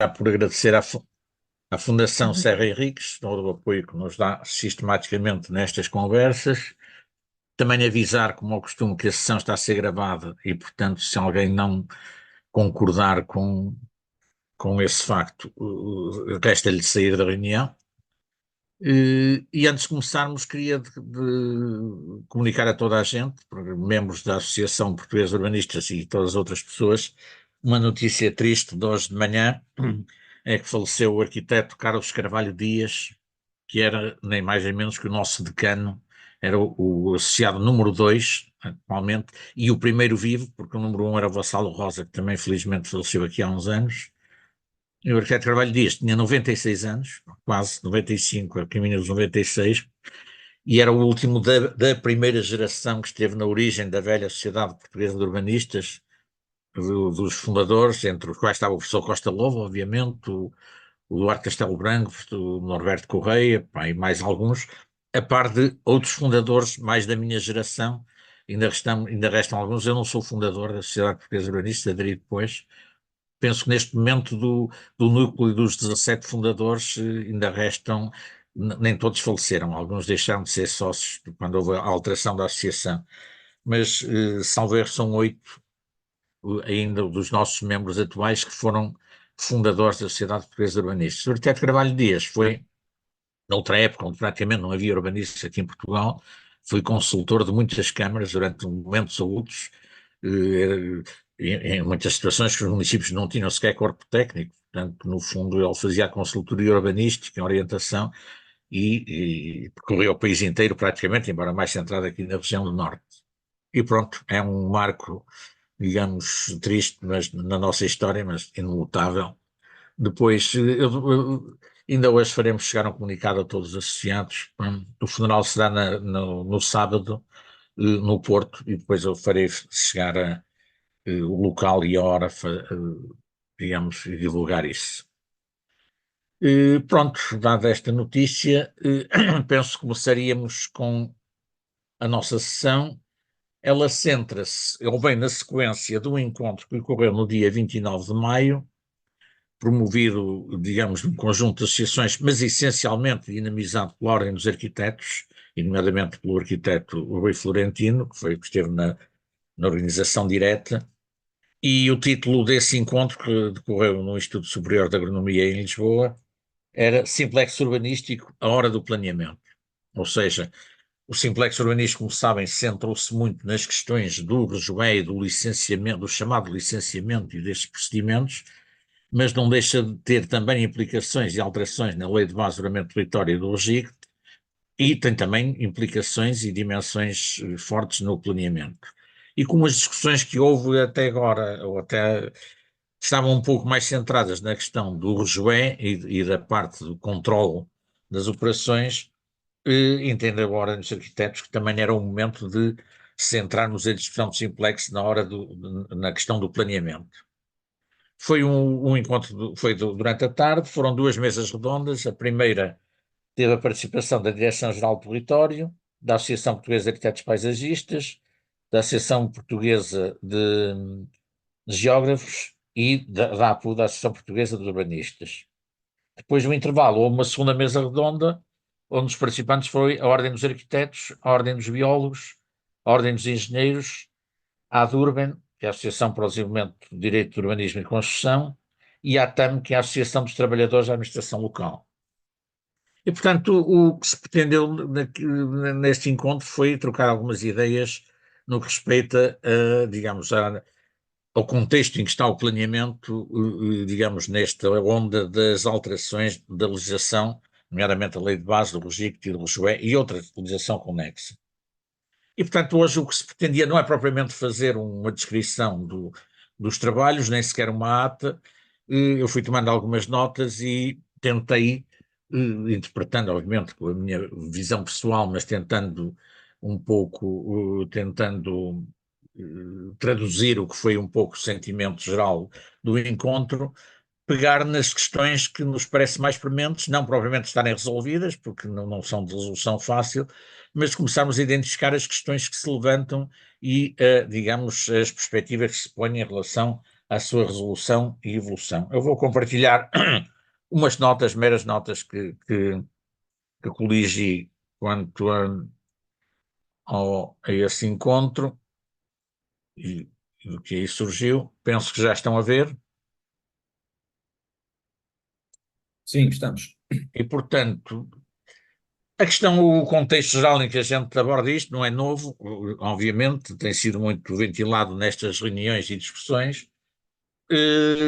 por agradecer à Fundação Serra Henriques, todo o apoio que nos dá sistematicamente nestas conversas. Também avisar, como é o costume, que a sessão está a ser gravada e, portanto, se alguém não concordar com esse facto, resta-lhe sair da reunião. E antes de começarmos, queria de comunicar a toda a gente, membros da Associação Portuguesa de Urbanistas e todas as outras pessoas, uma notícia triste de hoje de manhã, é que faleceu o arquiteto Carlos Carvalho Dias, que era nem mais nem menos que o nosso decano, era o associado número 2 atualmente, e o primeiro vivo, porque o número 1 era o Vassalo Rosa, que também felizmente faleceu aqui há uns anos. O arquiteto Carvalho Dias tinha 96 anos, quase 95, a caminho dos 96, e era o último da primeira geração que esteve na origem da velha Sociedade Portuguesa de Urbanistas, dos fundadores, entre os quais estava o professor Costa Lobo, obviamente, o Duarte Castelo Branco, o Norberto Correia, pá, e mais alguns, a par de outros fundadores mais da minha geração, ainda restam alguns. Eu não sou fundador da Sociedade Portuguesa de Urbanistas, aderi depois. Penso que neste momento do núcleo dos 17 fundadores ainda restam, nem todos faleceram, alguns deixaram de ser sócios quando houve a alteração da associação, mas salvo erro são 8 ainda dos nossos membros atuais que foram fundadores da Sociedade Portuguesa de Urbanistas. O arquiteto Carvalho Dias foi, noutra época, onde praticamente não havia urbanistas aqui em Portugal, foi consultor de muitas câmaras durante momentos ou outros, eh, em muitas situações que os municípios não tinham sequer corpo técnico, portanto, no fundo, ele fazia a consultoria urbanística, em orientação, e percorreu o país inteiro praticamente, embora mais centrado aqui na região do Norte. E pronto, é um marco, digamos, triste, mas na nossa história, mas inelutável. Depois, ainda hoje faremos chegar um comunicado a todos os associados. O funeral será no sábado, no Porto, e depois eu farei chegar o local e a hora, digamos, e divulgar isso. Pronto, dada esta notícia, penso que começaríamos com a nossa sessão. Ela centra-se, ou bem na sequência do encontro que ocorreu no dia 29 de maio, promovido, digamos, num conjunto de associações, mas essencialmente dinamizado pela Ordem dos Arquitetos, e nomeadamente pelo arquiteto Rui Florentino, que foi que esteve na organização direta, e o título desse encontro, que decorreu no Instituto Superior de Agronomia em Lisboa, era Simplex Urbanístico, a hora do planeamento. Ou seja, o Simplex Urbanístico, como sabem, centrou-se muito nas questões do rejoé e do licenciamento, do chamado licenciamento e destes procedimentos, mas não deixa de ter também implicações e alterações na Lei de Base do Ordenamento do Território e do RGIC, e tem também implicações e dimensões fortes no planeamento. E como as discussões que houve até agora, ou até estavam um pouco mais centradas na questão do rejoé e da parte do controle das operações, entendo agora nos arquitetos que também era o momento de centrarmos a discussão do Simplex na questão do planeamento. Foi um encontro, durante a tarde, foram duas mesas redondas. A primeira teve a participação da Direção-Geral do Território, da Associação Portuguesa de Arquitetos Paisagistas, da Associação Portuguesa de Geógrafos e da APU, da Associação Portuguesa de Urbanistas. Depois do intervalo, houve uma segunda mesa redonda, onde os participantes foram a Ordem dos Arquitetos, a Ordem dos Biólogos, a Ordem dos Engenheiros, a ADURBEN, que é a Associação para o Desenvolvimento do Direito de Urbanismo e Construção, e a ATAM, que é a Associação dos Trabalhadores da Administração Local. E, portanto, o que se pretendeu neste encontro foi trocar algumas ideias no que respeita, digamos, ao contexto em que está o planeamento, digamos, nesta onda das alterações da legislação, nomeadamente a Lei de Base, do RGIC e do RGE e outra legislação conexa. E, portanto, hoje o que se pretendia não é propriamente fazer uma descrição dos trabalhos, nem sequer uma ata. Eu fui tomando algumas notas e tentei, interpretando, obviamente, com a minha visão pessoal, mas tentando um pouco, tentando traduzir o que foi um pouco o sentimento geral do encontro, pegar nas questões que nos parecem mais prementes, não propriamente estarem resolvidas, porque não são de resolução fácil, mas começarmos a identificar as questões que se levantam e, digamos, as perspectivas que se põem em relação à sua resolução e evolução. Eu vou compartilhar umas notas, meras notas que coligi quanto a esse encontro e do que aí surgiu. Penso que já estão a ver. Sim, estamos. E, portanto, a questão, o contexto geral em que a gente aborda isto não é novo, obviamente, tem sido muito ventilado nestas reuniões e discussões.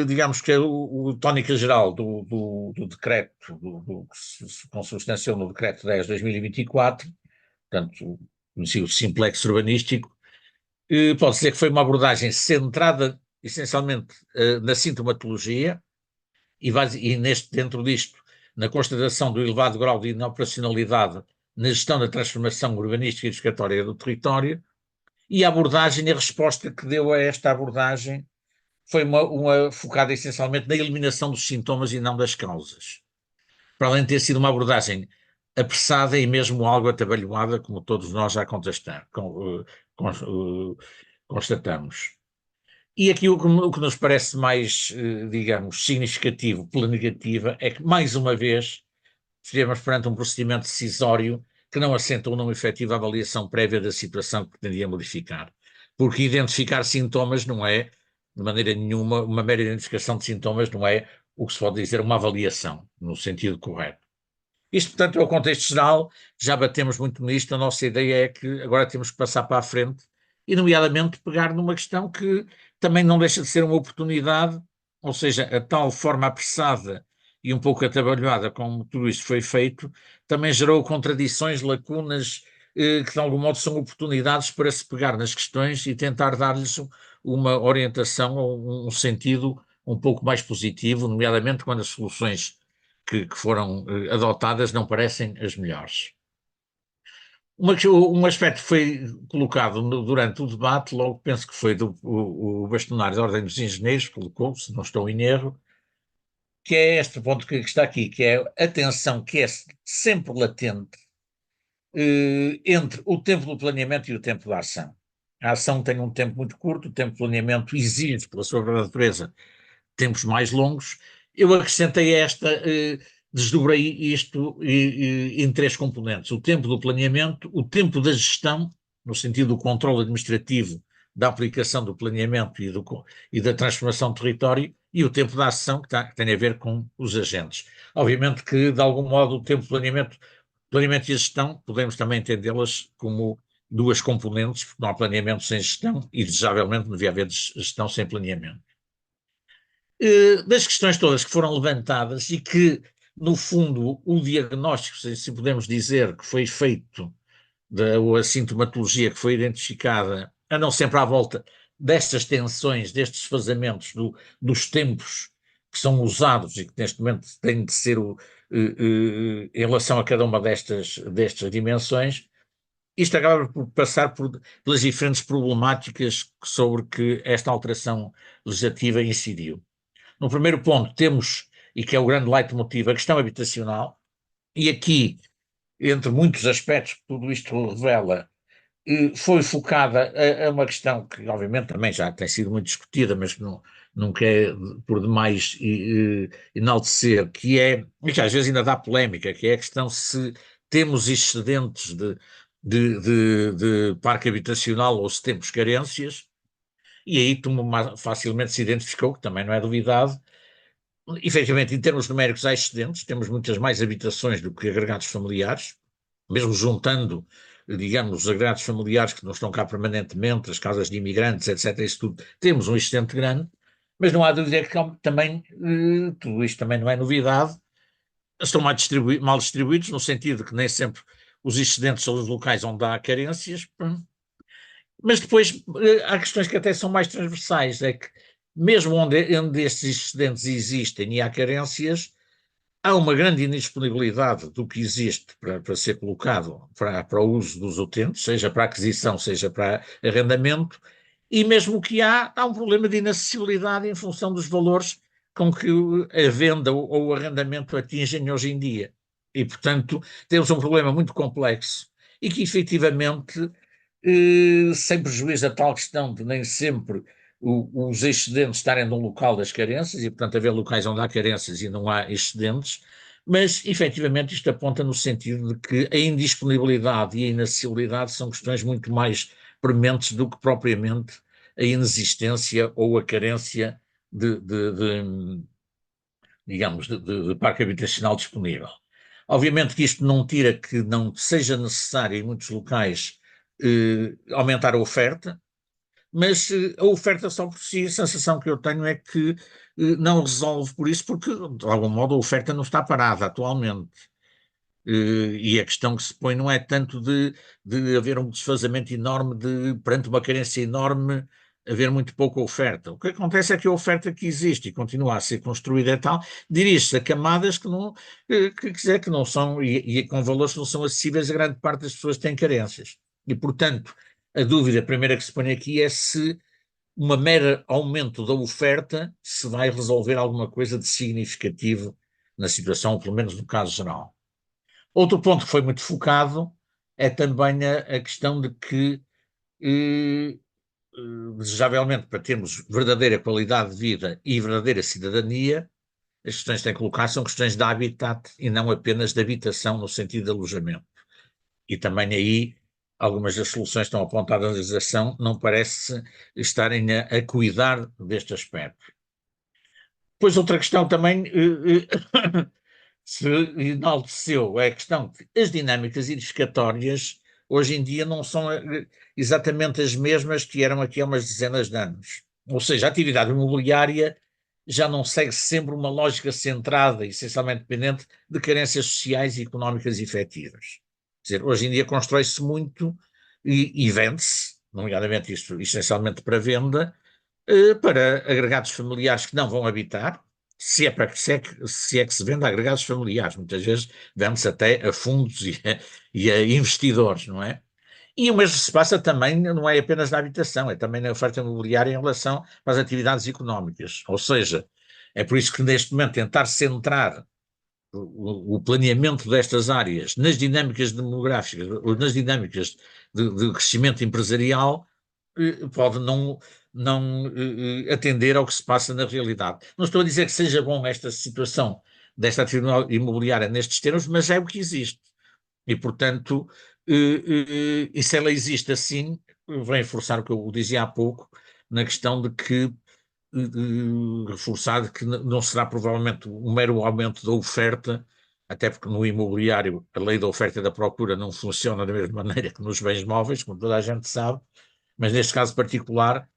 Digamos que o tónica geral do decreto, que se consubstanciou no decreto 10/2024, portanto, conhecido simplex urbanístico, pode dizer que foi uma abordagem centrada essencialmente na sintomatologia e dentro disto, na constatação do elevado grau de inoperacionalidade na gestão da transformação urbanística e edificatória do território, e a abordagem e a resposta que deu a esta abordagem foi uma focada essencialmente na eliminação dos sintomas e não das causas. Para além de ter sido uma abordagem apressada e mesmo algo atabalhoada, como todos nós já constatamos. E aqui o que nos parece mais, digamos, significativo pela negativa é que, mais uma vez, estivemos perante um procedimento decisório que não assentou numa efetiva avaliação prévia da situação que pretendia modificar. Porque identificar sintomas não é, de maneira nenhuma, uma mera identificação de sintomas não é o que se pode dizer uma avaliação, no sentido correto. Isto, portanto, é o contexto geral, já batemos muito nisto, a nossa ideia é que agora temos que passar para a frente e, nomeadamente, pegar numa questão que também não deixa de ser uma oportunidade, ou seja, a tal forma apressada e um pouco atabalhoada como tudo isto foi feito, também gerou contradições, lacunas, que de algum modo são oportunidades para se pegar nas questões e tentar dar-lhes uma orientação ou um sentido um pouco mais positivo, nomeadamente quando as soluções que foram adotadas não parecem as melhores. Um aspecto que foi colocado durante o debate, logo penso que foi o bastonário da Ordem dos Engenheiros, colocou, se não estou em erro, que é este ponto que está aqui, que é a tensão que é sempre latente entre o tempo do planeamento e o tempo da ação. A ação tem um tempo muito curto, o tempo de planeamento exige, pela sua natureza, tempos mais longos. Eu acrescentei desdobrei isto em três componentes: o tempo do planeamento, o tempo da gestão, no sentido do controle administrativo da aplicação do planeamento e da transformação do território, e o tempo da ação, que tem a ver com os agentes. Obviamente que, de algum modo, o tempo de planeamento e gestão, podemos também entendê-las como duas componentes, porque não há planeamento sem gestão e, desejavelmente, não devia haver gestão sem planeamento. Das questões todas que foram levantadas e que, no fundo, o diagnóstico, se podemos dizer, que foi feito, ou a sintomatologia que foi identificada, andam sempre à volta destas tensões, destes desfazamentos dos tempos que são usados e que neste momento têm de ser em relação a cada uma destas dimensões. Isto acaba por passar pelas diferentes problemáticas sobre que esta alteração legislativa incidiu. No primeiro ponto temos, e que é o grande leitmotiv, a questão habitacional, e aqui, entre muitos aspectos que tudo isto revela, foi focada a uma questão que obviamente também já tem sido muito discutida, mas que nunca é por demais enaltecer, que é, e que às vezes ainda dá polémica, que é a questão se temos excedentes de parque habitacional ou se temos carências, e aí facilmente se identificou, que também não é duvidado. Efetivamente, em termos numéricos, há excedentes, temos muitas mais habitações do que agregados familiares, mesmo juntando, digamos, os agregados familiares que não estão cá permanentemente, as casas de imigrantes, etc., isso tudo, temos um excedente grande, mas não há dúvida que também, tudo isto também não é novidade, estão mal distribuídos, no sentido que nem sempre os excedentes são os locais onde há carências, mas depois há questões que até são mais transversais, é que mesmo onde estes excedentes existem e há carências, há uma grande indisponibilidade do que existe para ser colocado para o uso dos utentes, seja para aquisição, seja para arrendamento, e mesmo que há um problema de inacessibilidade em função dos valores com que a venda ou o arrendamento atingem hoje em dia. E, portanto, temos um problema muito complexo e que, efetivamente, sem prejuízo da tal questão de nem sempre os excedentes estarem num local das carências e, portanto, haver locais onde há carências e não há excedentes, mas, efetivamente, isto aponta no sentido de que a indisponibilidade e a inacessibilidade são questões muito mais prementes do que propriamente a inexistência ou a carência digamos, de parque habitacional disponível. Obviamente que isto não tira que não seja necessário em muitos locais aumentar a oferta, mas a oferta só por si, a sensação que eu tenho é que não resolve por isso, porque de algum modo a oferta não está parada atualmente. E a questão que se põe não é tanto de haver um desfazamento enorme, perante uma carência enorme, haver muito pouca oferta. O que acontece é que a oferta que existe e continua a ser construída é tal, dirige-se a camadas que não, que não são, e com valores que não são acessíveis a grande parte das pessoas que têm carências. E, portanto, a dúvida primeira que se põe aqui é se uma mera aumento da oferta se vai resolver alguma coisa de significativo na situação, ou pelo menos no caso geral. Outro ponto que foi muito focado é também a questão de que, desejavelmente, para termos verdadeira qualidade de vida e verdadeira cidadania, as questões que têm que colocar são questões de habitat e não apenas de habitação no sentido de alojamento. E também aí algumas das soluções que estão apontadas na legislação não parece estarem a cuidar deste aspecto. Depois outra questão também se enalteceu é a questão que as dinâmicas edificatórias hoje em dia não são exatamente as mesmas que eram aqui há umas dezenas de anos. Ou seja, a atividade imobiliária já não segue sempre uma lógica centrada, essencialmente dependente de carências sociais e económicas efetivas. Quer dizer, hoje em dia constrói-se muito e vende-se, nomeadamente isto essencialmente para venda, para agregados familiares que não vão habitar, se é que se vende a agregados familiares, muitas vezes vende-se até a fundos e a investidores, não é? E o mesmo se passa também, não é apenas na habitação, é também na oferta imobiliária em relação às atividades económicas. Ou seja, é por isso que neste momento tentar centrar o planeamento destas áreas nas dinâmicas demográficas, ou nas dinâmicas de crescimento empresarial, pode não atender ao que se passa na realidade. Não estou a dizer que seja bom esta situação desta atividade imobiliária nestes termos, mas é o que existe. E, portanto, e se ela existe assim, vem reforçar o que eu dizia há pouco, na questão de que reforçar que não será provavelmente um mero aumento da oferta, até porque no imobiliário a lei da oferta e da procura não funciona da mesma maneira que nos bens móveis, como toda a gente sabe, mas neste caso particular,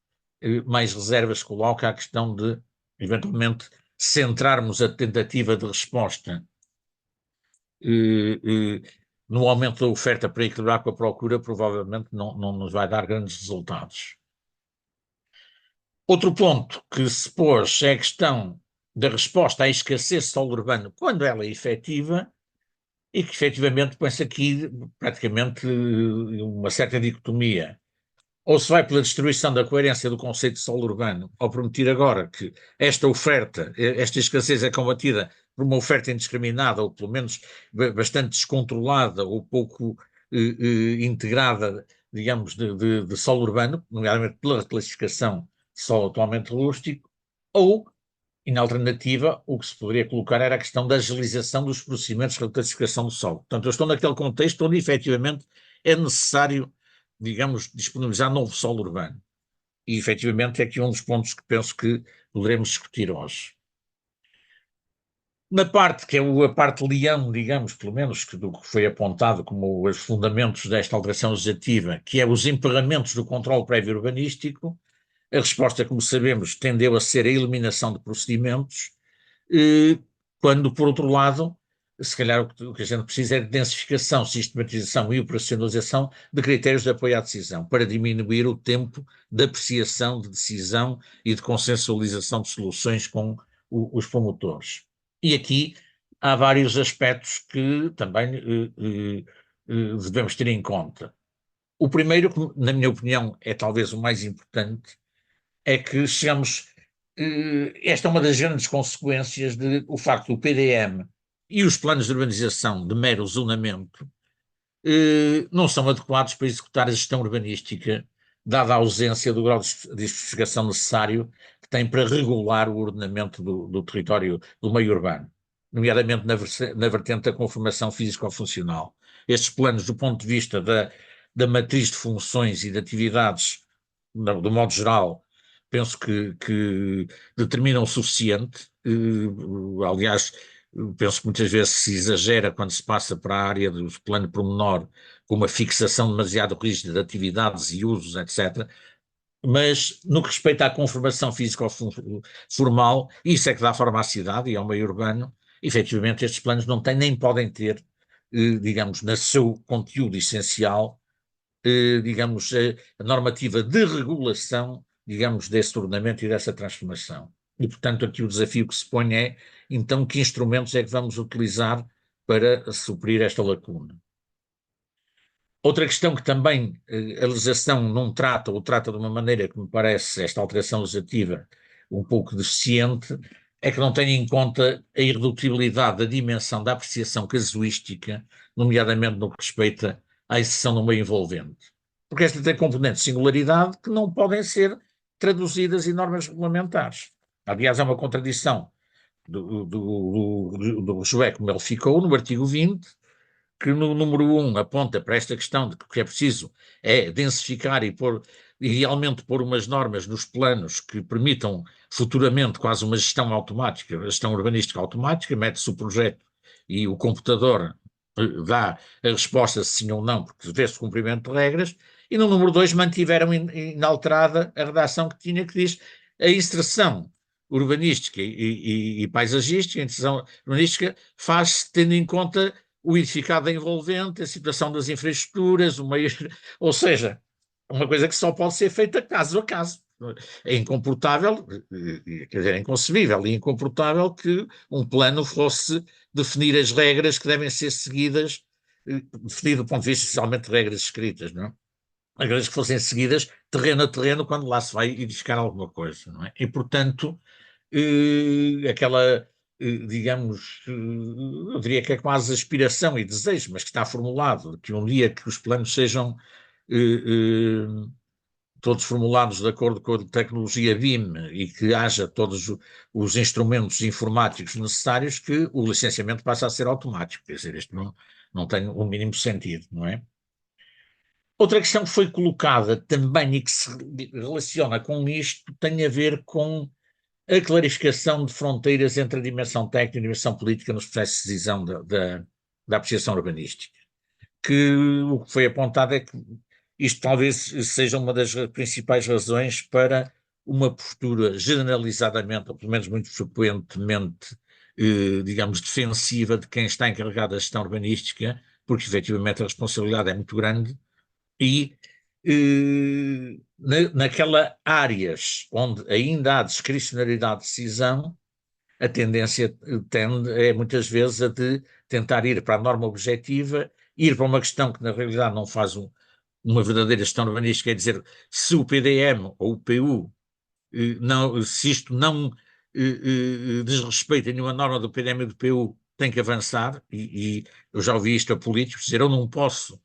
mais reservas coloca a questão de, eventualmente, centrarmos a tentativa de resposta no aumento da oferta para equilibrar com a procura, provavelmente não nos vai dar grandes resultados. Outro ponto que se pôs é a questão da resposta à escassez de solo urbano quando ela é efetiva, e que efetivamente põe-se aqui praticamente uma certa dicotomia. Ou se vai pela destruição da coerência do conceito de solo urbano, ao permitir agora que esta oferta, esta escassez é combatida por uma oferta indiscriminada, ou pelo menos bastante descontrolada, ou pouco integrada, digamos, de solo urbano, nomeadamente pela reclassificação de solo atualmente rústico, ou, em alternativa, o que se poderia colocar era a questão da agilização dos procedimentos de reclassificação do solo. Portanto, eu estou naquele contexto onde, efetivamente, é necessário, digamos, disponibilizar novo solo urbano. E, efetivamente, é aqui um dos pontos que penso que poderemos discutir hoje. Na parte que é a parte leão, digamos, pelo menos, do que foi apontado como os fundamentos desta alteração legislativa, que é os emperramentos do controle prévio urbanístico, a resposta, como sabemos, tendeu a ser a eliminação de procedimentos, quando, por outro lado, se calhar o que a gente precisa é de densificação, sistematização e operacionalização de critérios de apoio à decisão, para diminuir o tempo de apreciação, de decisão e de consensualização de soluções com os promotores. E aqui há vários aspectos que também devemos ter em conta. O primeiro, que, na minha opinião, é talvez o mais importante, é que chegamos. Esta é uma das grandes consequências do facto do PDM e os planos de urbanização de mero zonamento não são adequados para executar a gestão urbanística dada a ausência do grau de especificação necessário que tem para regular o ordenamento do território do meio urbano, nomeadamente na vertente da conformação físico-funcional. Estes planos, do ponto de vista da matriz de funções e de atividades, do modo geral, penso que determinam o suficiente. Aliás, penso que muitas vezes se exagera quando se passa para a área do plano pormenor, com uma fixação demasiado rígida de atividades e usos, etc. Mas no que respeita à conformação físico-formal, isso é que dá forma à cidade e ao meio urbano. Efetivamente, estes planos não têm nem podem ter, digamos, no seu conteúdo essencial, digamos, a normativa de regulação, digamos, desse ordenamento e dessa transformação. E, portanto, aqui o desafio que se põe é, então, que instrumentos é que vamos utilizar para suprir esta lacuna? Outra questão que também a legislação não trata, ou trata de uma maneira que me parece esta alteração legislativa um pouco deficiente, é que não tem em conta a irredutibilidade da dimensão da apreciação casuística, nomeadamente no que respeita à exceção no meio envolvente. Porque esta tem componentes de singularidade que não podem ser traduzidas em normas regulamentares. Aliás, é uma contradição do Joé, como ele ficou, no artigo 20, que no número 1 aponta para esta questão de que o que é preciso é densificar e idealmente pôr umas normas nos planos que permitam futuramente quase uma gestão automática, a gestão urbanística automática, mete-se o projeto e o computador dá a resposta se sim ou não, porque vê-se o cumprimento de regras, e no número 2 mantiveram inalterada a redação que tinha, que diz a inserção urbanística e paisagística, a inserção urbanística faz-se tendo em conta o edificado envolvente, a situação das infraestruturas, ou seja, uma coisa que só pode ser feita caso a caso. É incomportável, quer dizer, é inconcebível e incomportável que um plano fosse definir as regras que devem ser seguidas, definido do ponto de vista especialmente de regras escritas, não é? As regras que fossem seguidas terreno a terreno quando lá se vai edificar alguma coisa, não é? E, portanto, aquela, digamos, eu diria que é quase aspiração e desejo, mas que está formulado, que um dia que os planos sejam todos formulados de acordo com a tecnologia BIM e que haja todos os instrumentos informáticos necessários, que o licenciamento passa a ser automático. Quer dizer, isto não tem o mínimo sentido, não é? Outra questão que foi colocada também e que se relaciona com isto tem a ver com a clarificação de fronteiras entre a dimensão técnica e a dimensão política nos processos de decisão da apreciação urbanística. Que o que foi apontado é que isto talvez seja uma das principais razões para uma postura generalizadamente, ou pelo menos muito frequentemente, digamos, defensiva de quem está encarregado da gestão urbanística, porque efetivamente a responsabilidade é muito grande e naquelas áreas onde ainda há discricionariedade de decisão, a tendência tende é muitas vezes a de tentar ir para a norma objetiva, ir para uma questão que na realidade não faz uma verdadeira gestão urbanística, é dizer, se o PDM ou o PU, não, se isto não desrespeita nenhuma norma do PDM e do PU, tem que avançar, e eu já ouvi isto a políticos dizer, eu não posso,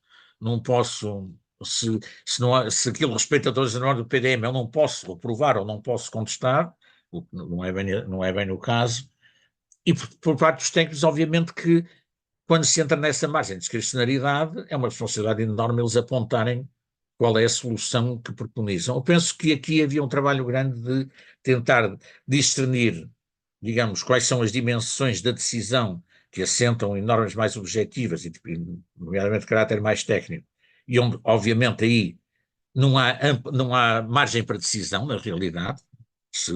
se aquilo respeita todas as normas do PDM, eu não posso aprovar ou não posso contestar, o que não é bem o caso, e por parte dos técnicos, obviamente que quando se entra nessa margem de discricionariedade, é uma responsabilidade enorme eles apontarem qual é a solução que preconizam. Eu penso que aqui havia um trabalho grande de tentar discernir, digamos, quais são as dimensões da decisão que assentam em normas mais objetivas, e nomeadamente de caráter mais técnico, e onde, obviamente, aí não há margem para decisão, na realidade. Se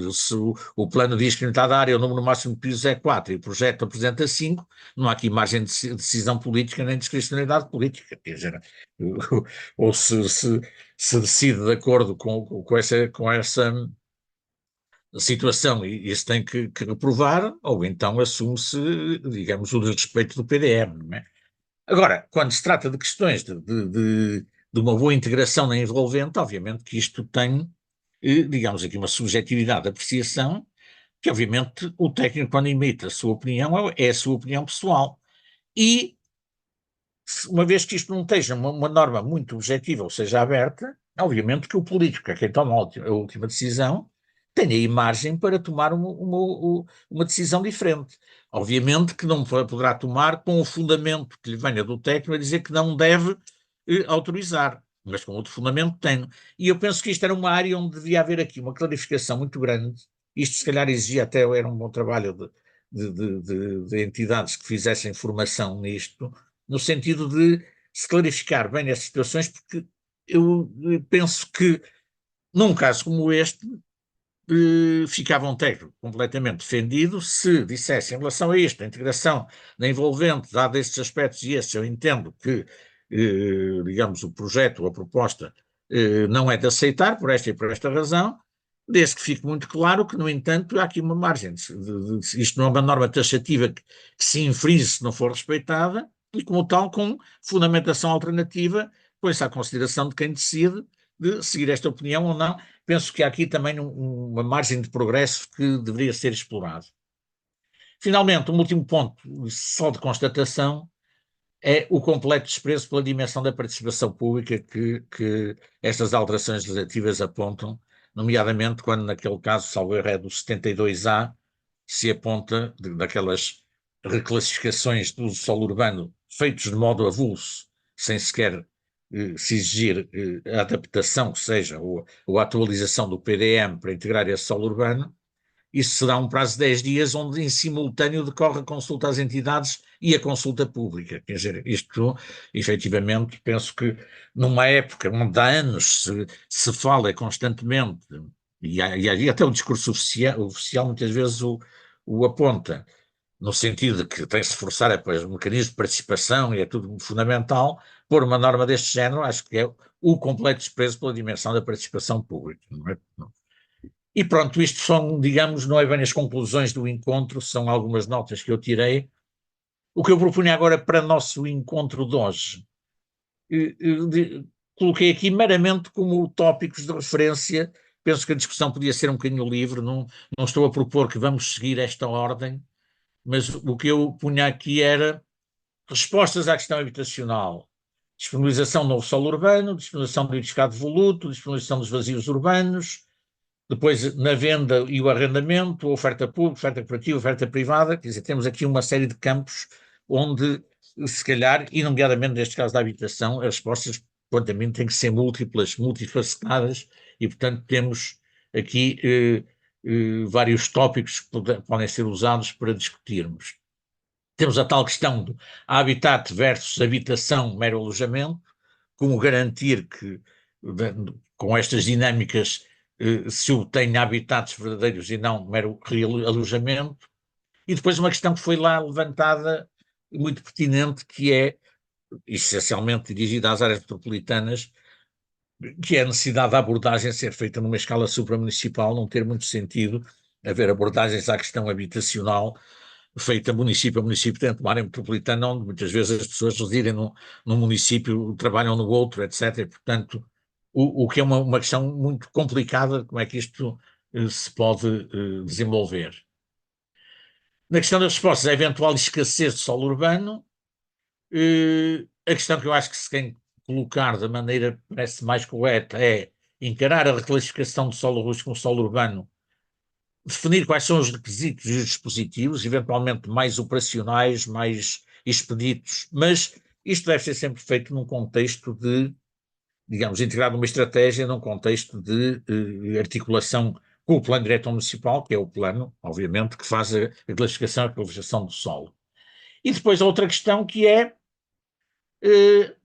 o plano diz que limitada área, o número máximo de pisos é 4 e o projeto apresenta 5, não há aqui margem de decisão política nem de discricionalidade política. Quer dizer, ou se decide de acordo com essa situação e isso tem que reprovar, ou então assume-se, digamos, o desrespeito do PDM, não é? Agora, quando se trata de questões de uma boa integração na envolvente, obviamente que isto tem, digamos aqui, uma subjetividade de apreciação, que obviamente o técnico, quando emite a sua opinião, é a sua opinião pessoal. E, uma vez que isto não esteja uma norma muito objetiva, ou seja, aberta, obviamente que o político, que é quem toma a última decisão, tem aí margem para tomar uma decisão diferente. Obviamente que não poderá tomar com o fundamento que lhe venha do técnico a dizer que não deve autorizar, mas com outro fundamento tem. E eu penso que isto era uma área onde devia haver aqui uma clarificação muito grande. Isto se calhar exigia até, era um bom trabalho de entidades que fizessem formação nisto, no sentido de se clarificar bem as situações, porque eu penso que num caso como este ficava um técnico completamente defendido se dissesse em relação a isto, a integração da envolvente, dado estes aspectos e estes, eu entendo que, digamos, o projeto ou a proposta não é de aceitar por esta e por esta razão, desde que fique muito claro que, no entanto, há aqui uma margem, isto não é uma norma taxativa que se infringe se não for respeitada, e como tal, com fundamentação alternativa, põe-se à consideração de quem decide de seguir esta opinião ou não. Penso que há aqui também uma margem de progresso que deveria ser explorado. Finalmente, um último ponto, só de constatação, é o completo desprezo pela dimensão da participação pública que estas alterações legislativas apontam, nomeadamente quando, naquele caso, salvo erro, é do 72A, se aponta daquelas reclassificações do solo urbano feitos de modo avulso, sem sequer se exigir a adaptação, que seja, ou a atualização do PDM para integrar esse solo urbano. Isso será um prazo de 10 dias, onde em simultâneo decorre a consulta às entidades e a consulta pública. Quer dizer, isto, efetivamente, penso que numa época onde há anos se fala constantemente, e até o discurso oficial muitas vezes o aponta, no sentido de que tem-se de forçar depois o mecanismo de participação e é tudo fundamental, pôr uma norma deste género, acho que é o completo desprezo pela dimensão da participação pública. Não é? Não. E pronto, isto são, digamos, não é bem as conclusões do encontro, são algumas notas que eu tirei. O que eu propunha agora para nosso encontro de hoje, coloquei aqui meramente como tópicos de referência. Penso que a discussão podia ser um bocadinho livre, não estou a propor que vamos seguir esta ordem, mas o que eu punha aqui era respostas à questão habitacional, disponibilização do novo solo urbano, disponibilização do edificado voluto, disponibilização dos vazios urbanos, depois na venda e o arrendamento, oferta pública, oferta cooperativa, oferta privada, quer dizer, temos aqui uma série de campos onde, se calhar, e nomeadamente neste caso da habitação, as respostas, quanto a mim, têm que ser múltiplas, multifacetadas, e portanto temos aqui vários tópicos que podem ser usados para discutirmos. Temos a tal questão do habitat versus habitação, mero alojamento, como garantir que, com estas dinâmicas, se obtém habitats verdadeiros e não mero alojamento. E depois uma questão que foi lá levantada, muito pertinente, que é, essencialmente dirigida às áreas metropolitanas, que é a necessidade da abordagem ser feita numa escala supramunicipal, não ter muito sentido haver abordagens à questão habitacional feita município a município dentro de uma área metropolitana, onde muitas vezes as pessoas residem num município, trabalham no outro, etc. E, portanto, o que é uma questão muito complicada, como é que isto se pode desenvolver. Na questão das respostas à eventual escassez de solo urbano, a questão que eu acho que se tem que colocar da maneira que parece mais correta é encarar a reclassificação de solo rústico como solo urbano, definir quais são os requisitos e os dispositivos, eventualmente mais operacionais, mais expeditos, mas isto deve ser sempre feito num contexto de, digamos, integrado numa estratégia, num contexto de articulação com o plano diretor municipal, que é o plano, obviamente, que faz a classificação e a qualificação do solo. E depois a outra questão que é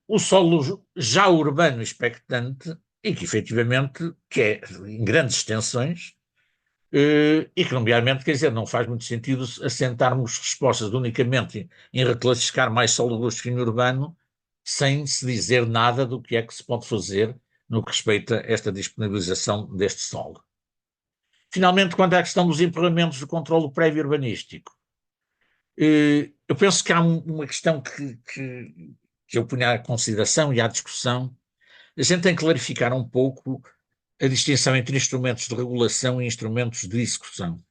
o solo já urbano expectante e que efetivamente, que é em grandes extensões, e que, nomeadamente, quer dizer, não faz muito sentido assentarmos respostas unicamente em reclassificar mais solo rústico e urbano, sem se dizer nada do que é que se pode fazer no que respeita a esta disponibilização deste solo. Finalmente, quanto à questão dos empoderamentos do controlo prévio urbanístico, eu penso que há uma questão que eu ponho à consideração e à discussão. A gente tem que clarificar um pouco a distinção entre instrumentos de regulação e instrumentos de execução.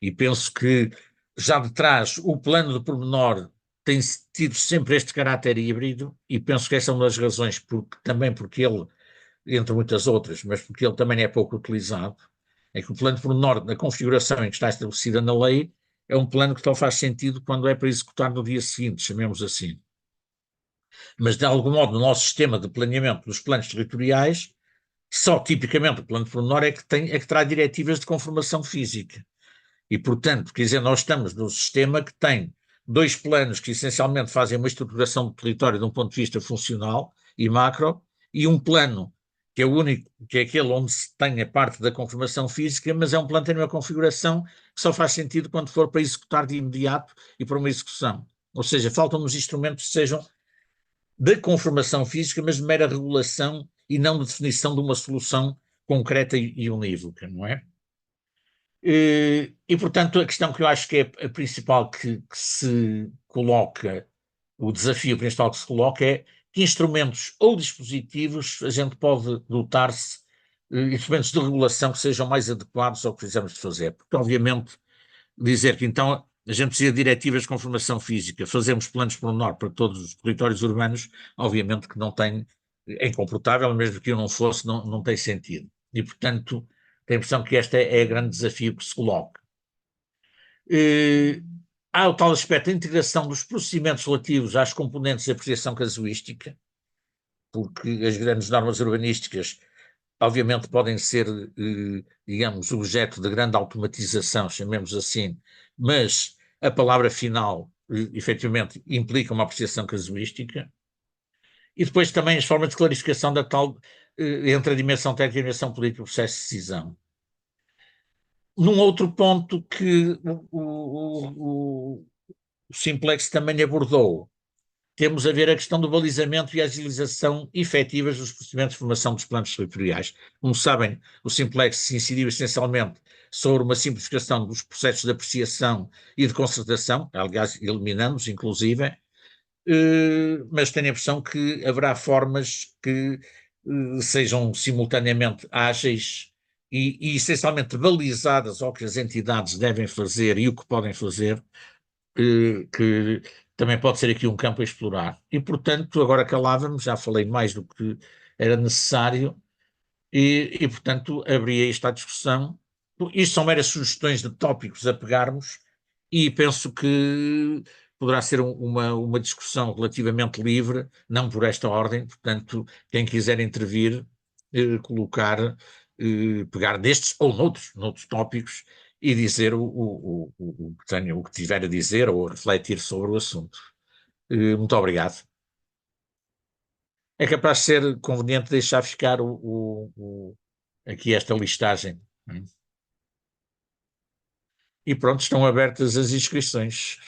E penso que já de trás o plano de pormenor tem tido sempre este caráter híbrido, e penso que essa é uma das razões, também porque ele entre muitas outras, mas porque ele também é pouco utilizado, é que o plano pormenor, na configuração em que está estabelecida na lei, é um plano que só faz sentido quando é para executar no dia seguinte, chamemos assim. Mas, de algum modo, no nosso sistema de planeamento dos planos territoriais, só tipicamente o plano pormenor é que traz diretivas de conformação física. E, portanto, quer dizer, nós estamos num sistema que tem dois planos que essencialmente fazem uma estruturação do território de um ponto de vista funcional e macro, e um plano que é o único, que é aquele onde se tem a parte da conformação física, mas é um plano que tem uma configuração que só faz sentido quando for para executar de imediato e para uma execução. Ou seja, faltam-nos instrumentos que sejam de conformação física, mas de mera regulação e não de definição de uma solução concreta e unívoca, não é? E, portanto, a questão que eu acho que é a principal que se coloca, o desafio principal que se coloca é que instrumentos ou dispositivos a gente pode dotar-se, instrumentos de regulação que sejam mais adequados ao que precisamos de fazer. Porque, obviamente, dizer que então a gente precisa de diretivas de conformação física, fazemos planos pormenor para todos os territórios urbanos, obviamente que não tem, é incomportável, mesmo que eu não fosse, não tem sentido. E, portanto, tenho a impressão que este é o grande desafio que se coloca. Há o tal aspecto da integração dos procedimentos relativos às componentes de apreciação casuística, porque as grandes normas urbanísticas, obviamente, podem ser, digamos, objeto de grande automatização, chamemos assim, mas a palavra final, efetivamente, implica uma apreciação casuística. E depois também as formas de clarificação da tal, entre a dimensão técnica e a dimensão política do processo de decisão. Num outro ponto que o Simplex também abordou, temos a ver a questão do balizamento e agilização efetivas dos procedimentos de formação dos planos territoriais. Como sabem, o Simplex se incidiu essencialmente sobre uma simplificação dos processos de apreciação e de concertação, aliás, eliminando-os, inclusive, mas tenho a impressão que haverá formas que sejam simultaneamente ágeis e essencialmente balizadas ao que as entidades devem fazer e o que podem fazer, que também pode ser aqui um campo a explorar. E, portanto, agora calava-me, já falei mais do que era necessário, portanto, abria esta discussão. Isto são meras sugestões de tópicos a pegarmos, e penso que poderá ser uma discussão relativamente livre, não por esta ordem, portanto, quem quiser intervir, colocar, pegar destes ou noutros tópicos e dizer o que tenha, o que tiver a dizer ou a refletir sobre o assunto. Muito obrigado. É capaz de ser conveniente deixar ficar aqui esta listagem. E pronto, estão abertas as inscrições.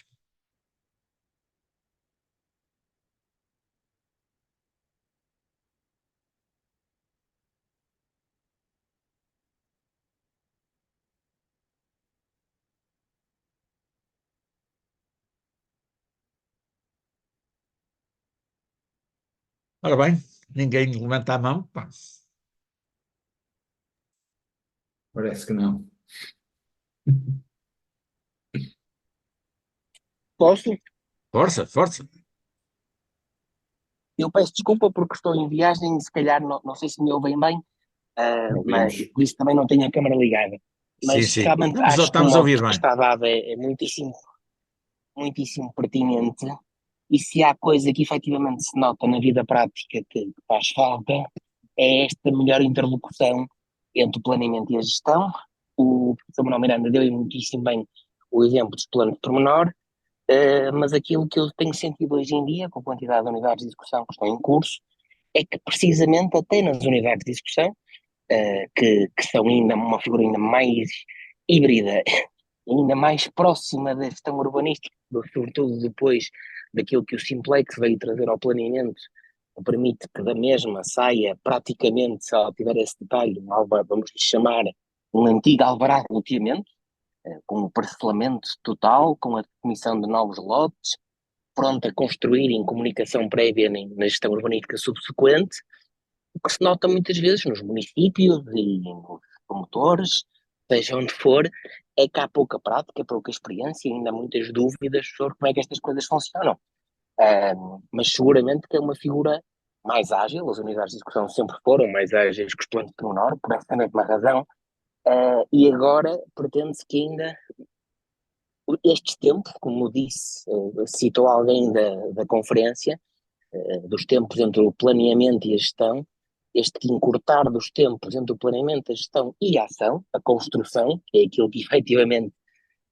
Ora bem, ninguém levanta a mão. Pá. Parece que não. Posso? Força, força. Eu peço desculpa porque estou em viagem e se calhar não sei se me ouvem bem, mas Ouvimos. por isso também não tenho a câmara ligada. Sim, Mas sim. realmente acho que o Estamos a modo ouvir que bem. está dado é muitíssimo, muitíssimo pertinente. E se há coisa que efetivamente se nota na vida prática que faz falta, é esta melhor interlocução entre o planeamento e a gestão. O professor Manuel Miranda deu muitíssimo bem o exemplo dos planos de pormenor. Mas aquilo que eu tenho sentido hoje em dia, com a quantidade de unidades de execução que estão em curso, é que precisamente até nas unidades de execução, que são ainda uma figura ainda mais híbrida, ainda mais próxima da gestão urbanística, sobretudo depois daquilo que o Simplex veio trazer ao planeamento, que permite que da mesma saia praticamente, se ela tiver esse detalhe, vamos chamar um antigo alvará de loteamento, com o parcelamento total, com a definição de novos lotes, pronto a construir em comunicação prévia na gestão urbanística subsequente, o que se nota muitas vezes nos municípios e nos promotores, seja onde for, é que há pouca prática, pouca experiência e ainda há muitas dúvidas sobre como é que estas coisas funcionam. Mas seguramente que é uma figura mais ágil, as unidades de execução sempre foram mais ágeis que os planos de pormenor, por essa mesma razão, e agora pretende-se que ainda estes tempos, como disse, citou alguém da conferência, dos tempos entre o planeamento e a gestão, este encurtar dos tempos entre o planeamento, a gestão e a ação, a construção, que é aquilo que efetivamente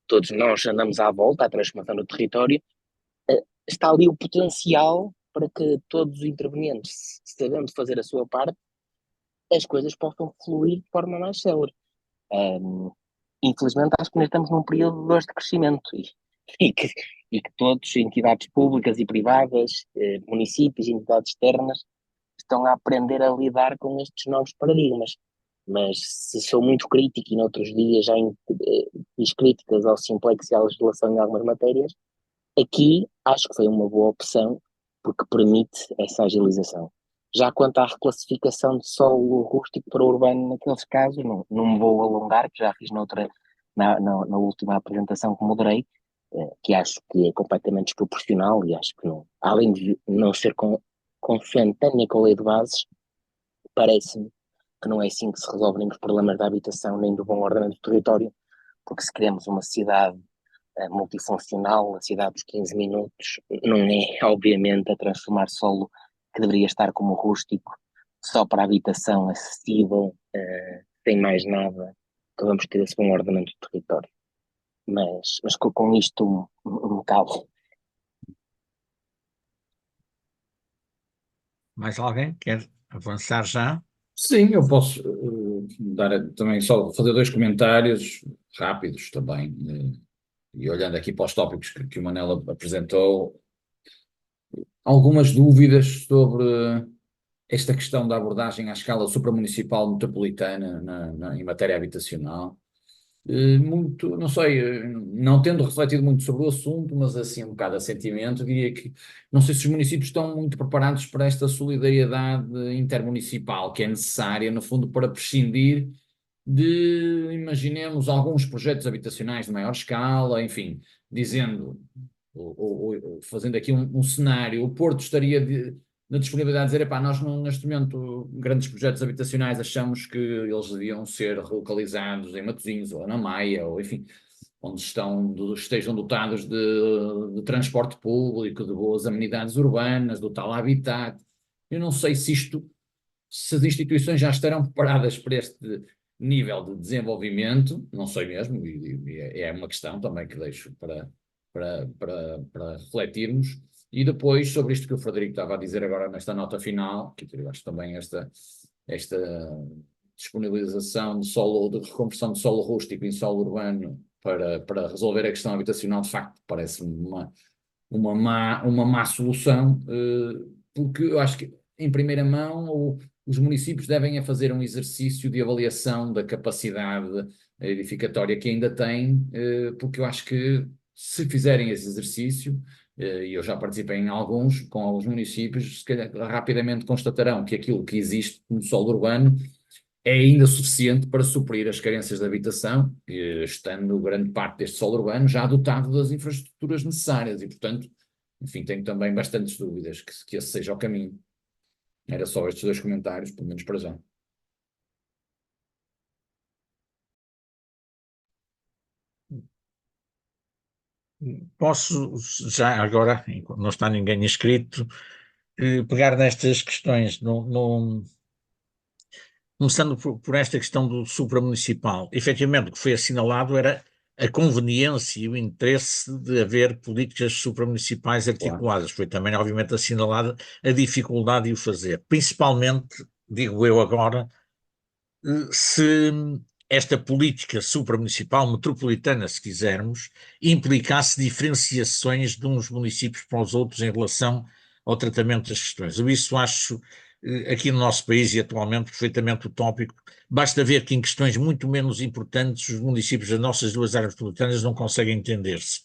todos nós andamos à volta, a transformação do território, está ali o potencial para que todos os intervenientes, sabendo fazer a sua parte, as coisas possam fluir de forma mais célere. Infelizmente, acho que nós estamos num período de hoje de crescimento e que todos, entidades públicas e privadas, municípios e entidades externas, estão a aprender a lidar com estes novos paradigmas. Mas se sou muito crítico e noutros dias já fiz críticas ao Simplex e à legislação em algumas matérias, aqui acho que foi uma boa opção porque permite essa agilização. Já quanto à reclassificação de solo rústico para urbano naqueles casos, não me vou alongar, que já fiz na última apresentação que moderei, que acho que é completamente desproporcional e acho que não, além de não ser consoante nem com a lei de bases, parece-me que não é assim que se resolvem os problemas da habitação nem do bom ordenamento do território, porque se queremos uma cidade multifuncional, a cidade dos 15 minutos, não é obviamente a transformar solo que deveria estar como rústico, só para habitação acessível, sem mais nada, que vamos ter esse bom ordenamento do território. Mas com isto me calo. Mais alguém quer avançar já? Sim, eu posso dar também só fazer dois comentários rápidos também, e olhando aqui para os tópicos que o Manela apresentou, algumas dúvidas sobre esta questão da abordagem à escala supramunicipal metropolitana em matéria habitacional. Muito, não sei, não tendo refletido muito sobre o assunto, mas assim um bocado a sentimento, diria que não sei se os municípios estão muito preparados para esta solidariedade intermunicipal que é necessária, no fundo, para prescindir de, imaginemos, alguns projetos habitacionais de maior escala, enfim, dizendo, ou fazendo aqui um cenário, o Porto estaria na disponibilidade de dizer, epá, nós neste momento, grandes projetos habitacionais, achamos que eles deviam ser relocalizados em Matosinhos ou na Maia, ou enfim, onde estejam dotados de transporte público, de boas amenidades urbanas, do tal habitat. Eu não sei se as instituições já estarão preparadas para este nível de desenvolvimento, não sei mesmo, e é uma questão também que deixo para refletirmos. E depois, sobre isto que o Frederico estava a dizer agora nesta nota final, que eu acho também esta disponibilização de solo, de reconversão de solo rústico em solo urbano para resolver a questão habitacional, de facto, parece-me uma má solução, porque eu acho que, em primeira mão, os municípios devem fazer um exercício de avaliação da capacidade edificatória que ainda têm, porque eu acho que, se fizerem esse exercício, e eu já participei em alguns, com alguns municípios, se calhar rapidamente constatarão que aquilo que existe no solo urbano é ainda suficiente para suprir as carências de habitação, estando grande parte deste solo urbano já dotado das infraestruturas necessárias e, portanto, enfim, tenho também bastantes dúvidas que esse seja o caminho. Era só estes dois comentários, pelo menos para já. Posso já agora, enquanto não está ninguém inscrito, pegar nestas questões, começando por esta questão do supramunicipal. Efetivamente, o que foi assinalado era a conveniência e o interesse de haver políticas supramunicipais articuladas. Foi também, obviamente, assinalada a dificuldade de o fazer, principalmente, digo eu agora, se esta política supramunicipal, metropolitana, se quisermos, implicasse diferenciações de uns municípios para os outros em relação ao tratamento das questões. Eu isso acho, aqui no nosso país e atualmente, perfeitamente utópico. Basta ver que em questões muito menos importantes os municípios das nossas duas áreas metropolitanas não conseguem entender-se.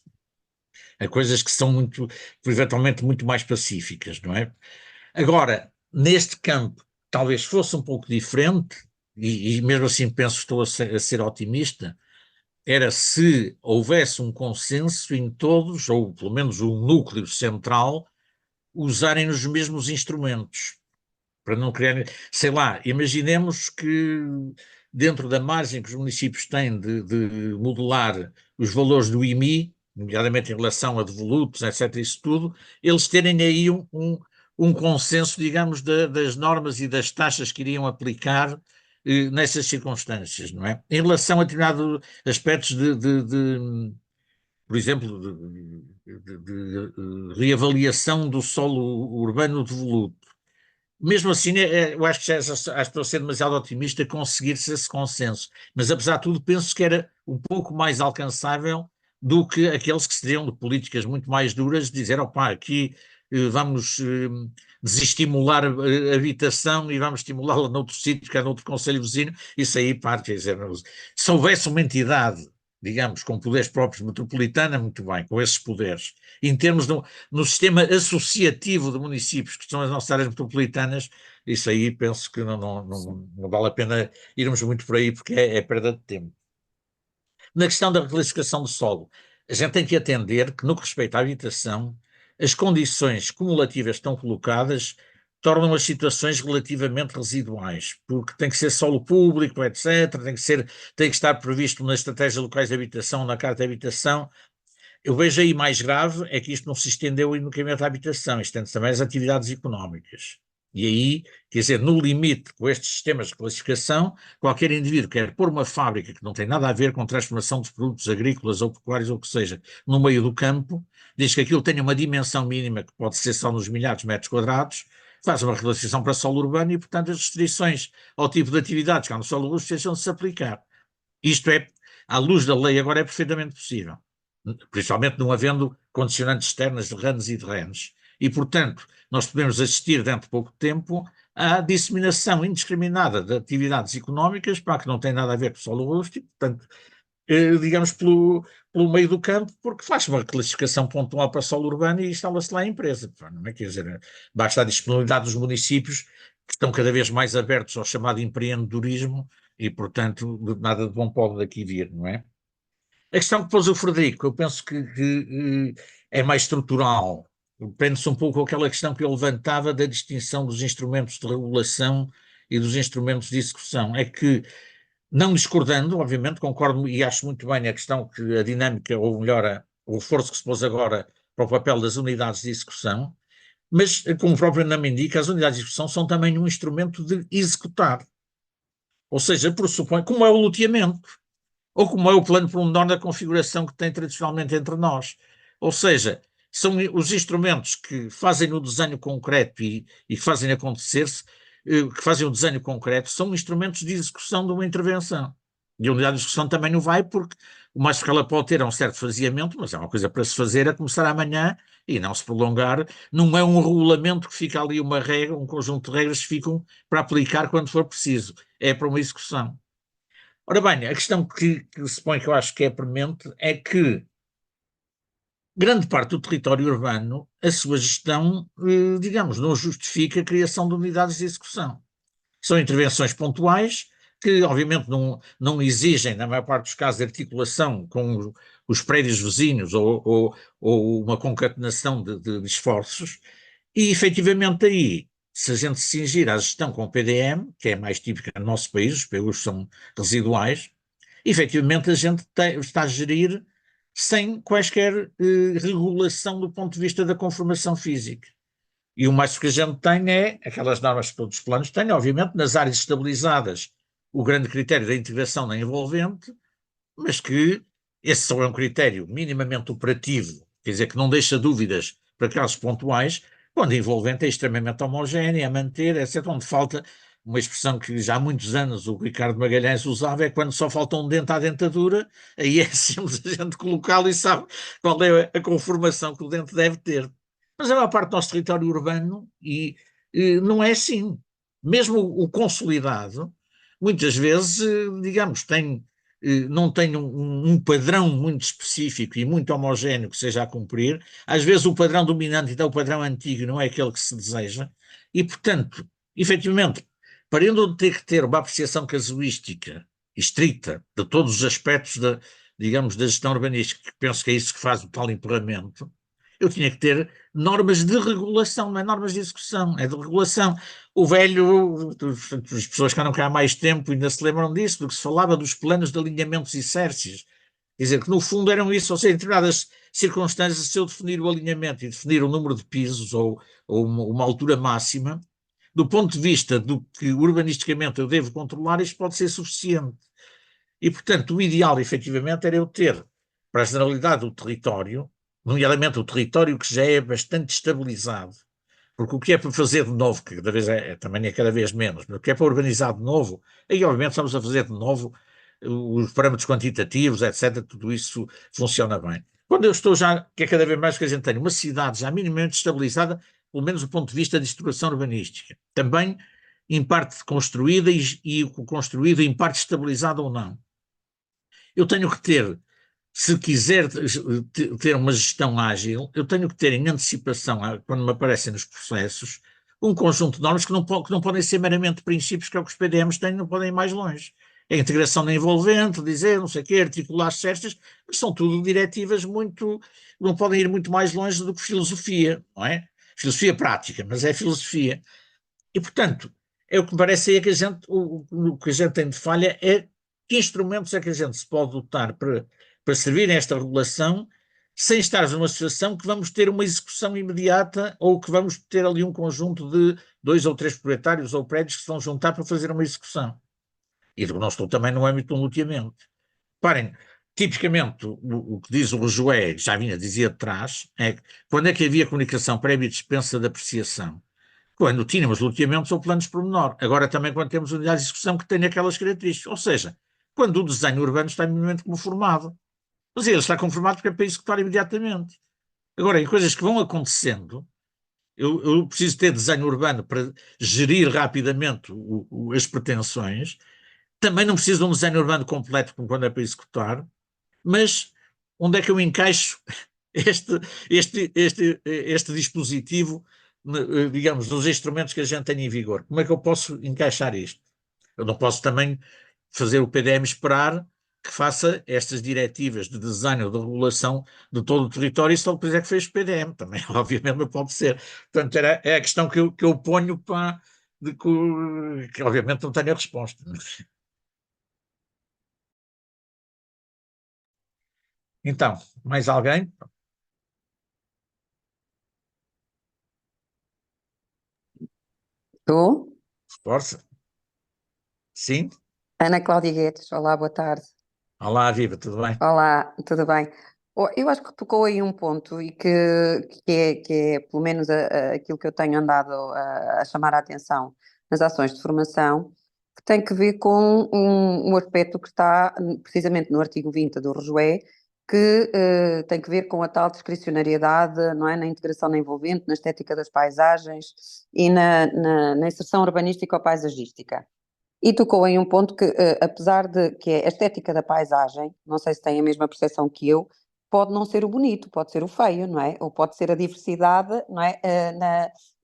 Há coisas que são eventualmente muito mais pacíficas, não é? Agora, neste campo, talvez fosse um pouco diferente, e mesmo assim penso que estou a ser otimista, era se houvesse um consenso em todos, ou pelo menos um núcleo central, usarem os mesmos instrumentos. para não criar, sei lá, imaginemos que dentro da margem que os municípios têm de modular os valores do IMI, nomeadamente em relação a devolutos, etc., isso tudo, eles terem aí um consenso, digamos, das normas e das taxas que iriam aplicar nessas circunstâncias, não é? Em relação a determinados aspectos por exemplo, de reavaliação do solo urbano devoluto. Mesmo assim, eu acho que já estou a ser demasiado otimista conseguir-se esse consenso. Mas, apesar de tudo, penso que era um pouco mais alcançável do que aqueles que seriam de políticas muito mais duras, de dizer, opá, aqui vamos desestimular a habitação e vamos estimulá-la noutro sítio, que é noutro concelho vizinho. Isso aí, pá, quer dizer, se houvesse uma entidade, digamos, com poderes próprios metropolitana, muito bem, com esses poderes. Em termos no sistema associativo de municípios, que são as nossas áreas metropolitanas, isso aí penso que não vale a pena irmos muito por aí, porque é perda de tempo. Na questão da reclassificação do solo, a gente tem que atender que, no que respeita à habitação, as condições cumulativas que estão colocadas tornam as situações relativamente residuais, porque tem que ser solo público, etc., tem que estar previsto nas estratégias locais de habitação, na carta de habitação. Eu vejo aí mais grave é que isto não se estendeu unicamente à habitação, estende também às atividades económicas. E aí, quer dizer, no limite, com estes sistemas de classificação, qualquer indivíduo quer pôr uma fábrica que não tem nada a ver com transformação de produtos agrícolas ou pecuários ou o que seja, no meio do campo, diz que aquilo tenha uma dimensão mínima que pode ser só nos milhares de metros quadrados, faz uma reclassificação para solo urbano e, portanto, as restrições ao tipo de atividades que há no solo urbano deixam-se aplicar. Isto é, à luz da lei, agora é perfeitamente possível, principalmente não havendo condicionantes externas de RANs e de RENs. E, portanto, nós podemos assistir dentro de pouco tempo à disseminação indiscriminada de atividades económicas, para que não tem nada a ver com o solo rústico, portanto, digamos, pelo meio do campo, porque faz uma classificação pontual para solo urbano e instala-se lá a empresa. Não é? Quer dizer, basta a disponibilidade dos municípios, que estão cada vez mais abertos ao chamado empreendedorismo, e, portanto, nada de bom pode daqui vir, não é? A questão que pôs o Frederico, eu penso que é mais estrutural. Prende-se um pouco aquela questão que eu levantava da distinção dos instrumentos de regulação e dos instrumentos de execução. É que, não discordando, obviamente, concordo e acho muito bem a questão que a dinâmica, ou melhor, o esforço que se pôs agora para o papel das unidades de execução, mas, como o próprio nome indica, as unidades de execução são também um instrumento de executar. Ou seja, pressupõe, como é o loteamento, ou como é o plano pormenor da configuração que tem tradicionalmente entre nós. Ou seja, são os instrumentos que fazem o desenho concreto e que fazem acontecer-se, que fazem o desenho concreto, são instrumentos de execução de uma intervenção. E a unidade de execução também não vai, porque o mais que ela pode ter é um certo faseamento, mas é uma coisa para se fazer a começar amanhã e não se prolongar. Não é um regulamento que fica ali uma regra, um conjunto de regras que ficam para aplicar quando for preciso. É para uma execução. Ora bem, a questão que se põe, que eu acho que é premente, é que grande parte do território urbano, a sua gestão, digamos, não justifica a criação de unidades de execução. São intervenções pontuais que, obviamente, não exigem, na maior parte dos casos, articulação com os prédios vizinhos ou uma concatenação de esforços, e, efetivamente, aí, se a gente se cingir à gestão com o PDM, que é mais típica no nosso país, os PUs são residuais, efetivamente a gente está a gerir sem quaisquer regulação do ponto de vista da conformação física. E o mais que a gente tem é aquelas normas que todos os planos têm, obviamente, nas áreas estabilizadas, o grande critério da integração na envolvente, mas que esse só é um critério minimamente operativo, quer dizer, que não deixa dúvidas para casos pontuais, quando a envolvente é extremamente homogénea, a manter, etc., onde falta uma expressão que já há muitos anos o Ricardo Magalhães usava, é quando só falta um dente à dentadura, aí é simples a gente colocá-lo e sabe qual é a conformação que o dente deve ter. Mas a maior parte do nosso território urbano não é assim. Mesmo o consolidado, muitas vezes, digamos, não tem um padrão muito específico e muito homogéneo que seja a cumprir. Às vezes o padrão dominante, então o padrão antigo, não é aquele que se deseja. E, portanto, efetivamente, parando de ter que ter uma apreciação casuística estrita de todos os aspectos digamos, da gestão urbanística, que penso que é isso que faz o tal empoderamento, eu tinha que ter normas de regulação, não é normas de execução, é de regulação. O velho, as pessoas que andam cá há mais tempo ainda se lembram disso, do que se falava dos planos de alinhamentos e cerces. Quer dizer, que no fundo eram isso, ou seja, em determinadas circunstâncias, se eu definir o alinhamento e definir o número de pisos ou uma altura máxima, do ponto de vista do que urbanisticamente eu devo controlar, isto pode ser suficiente. E, portanto, o ideal, efetivamente, era eu ter, para a generalidade do território, nomeadamente o território que já é bastante estabilizado, porque o que é para fazer de novo, que cada vez também é cada vez menos, mas o que é para urbanizar de novo, aí obviamente estamos a fazer de novo os parâmetros quantitativos, etc., tudo isso funciona bem. Quando eu estou já, que é cada vez mais que a gente tem, uma cidade já minimamente estabilizada, pelo menos do ponto de vista de estruturação urbanística, também em parte construída e construída em parte estabilizada ou não. Eu tenho que ter, se quiser ter uma gestão ágil, eu tenho que ter em antecipação, quando me aparecem nos processos, um conjunto de normas que não podem ser meramente princípios, que é o que os PDMs têm, não podem ir mais longe. É a integração na envolvente, dizer, não sei o quê, articular as certas, mas são tudo diretivas muito, não podem ir muito mais longe do que filosofia, não é? Filosofia prática, mas é filosofia. E, portanto, é o que me parece aí é que a gente, o que a gente tem de falha é que instrumentos é que a gente se pode dotar para servir esta regulação sem estar numa situação que vamos ter uma execução imediata ou que vamos ter ali um conjunto de 2 ou 3 proprietários ou prédios que se vão juntar para fazer uma execução. E não estou também no âmbito do loteamento. Parem, tipicamente o que diz o Joé, já vinha dizia de trás, é que quando é que havia comunicação prévia e dispensa de apreciação? Quando tínhamos loteamentos ou planos pormenor. Agora também quando temos unidades de execução que têm aquelas características. Ou seja, quando o desenho urbano está minimamente conformado. Mas ele está conformado porque é para executar imediatamente. Agora, em coisas que vão acontecendo, eu preciso ter desenho urbano para gerir rapidamente as pretensões. Também não preciso de um desenho urbano completo como quando é para executar. Mas onde é que eu encaixo este, este dispositivo, digamos, dos instrumentos que a gente tem em vigor? Como é que eu posso encaixar isto? Eu não posso também fazer o PDM esperar que faça estas diretivas de desenho ou de regulação de todo o território e só depois é que fez o PDM. Também, obviamente, não pode ser. Portanto, é a questão que eu ponho para que obviamente não tenho a resposta. Então, mais alguém? Tu? Força? Sim? Ana Cláudia Guedes, olá, boa tarde. Olá, viva, tudo bem? Olá, tudo bem? Eu acho que tocou aí um ponto e que é pelo menos aquilo que eu tenho andado a chamar a atenção nas ações de formação, que tem que ver com um aspecto que está precisamente no artigo 20 do RJE, que tem que ver com a tal discricionariedade, não é? Na integração na envolvente, na estética das paisagens e na inserção urbanística ou paisagística. E tocou em um ponto que, apesar de que é a estética da paisagem, não sei se tem a mesma percepção que eu, pode não ser o bonito, pode ser o feio, não é? Ou pode ser a diversidade, não é?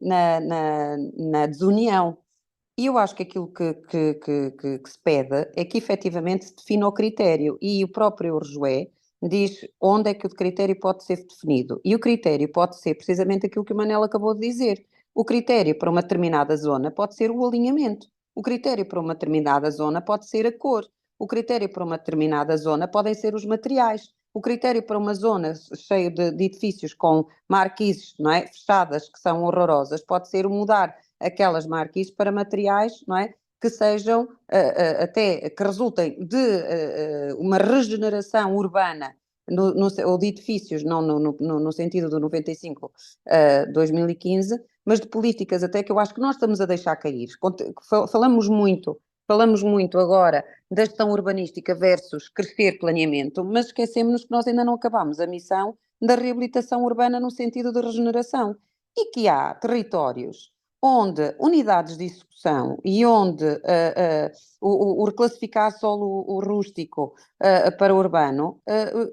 Na desunião. E eu acho que aquilo que se pede é que efetivamente se defina o critério. E o próprio RJE diz onde é que o critério pode ser definido. E o critério pode ser precisamente aquilo que o Manel acabou de dizer. O critério para uma determinada zona pode ser o alinhamento. O critério para uma determinada zona pode ser a cor. O critério para uma determinada zona podem ser os materiais. O critério para uma zona cheia de edifícios com marquises, não é, fechadas, que são horrorosas, pode ser o mudar aquelas marquises para materiais, não é, que sejam até que resultem de uma regeneração urbana ou de edifícios, não no sentido do 95-2015, mas de políticas até que eu acho que nós estamos a deixar cair. Falamos muito agora da gestão urbanística versus crescer planeamento, mas esquecemos-nos que nós ainda não acabamos a missão da reabilitação urbana no sentido de regeneração e que há territórios onde unidades de execução e onde o reclassificar solo o rústico para o urbano,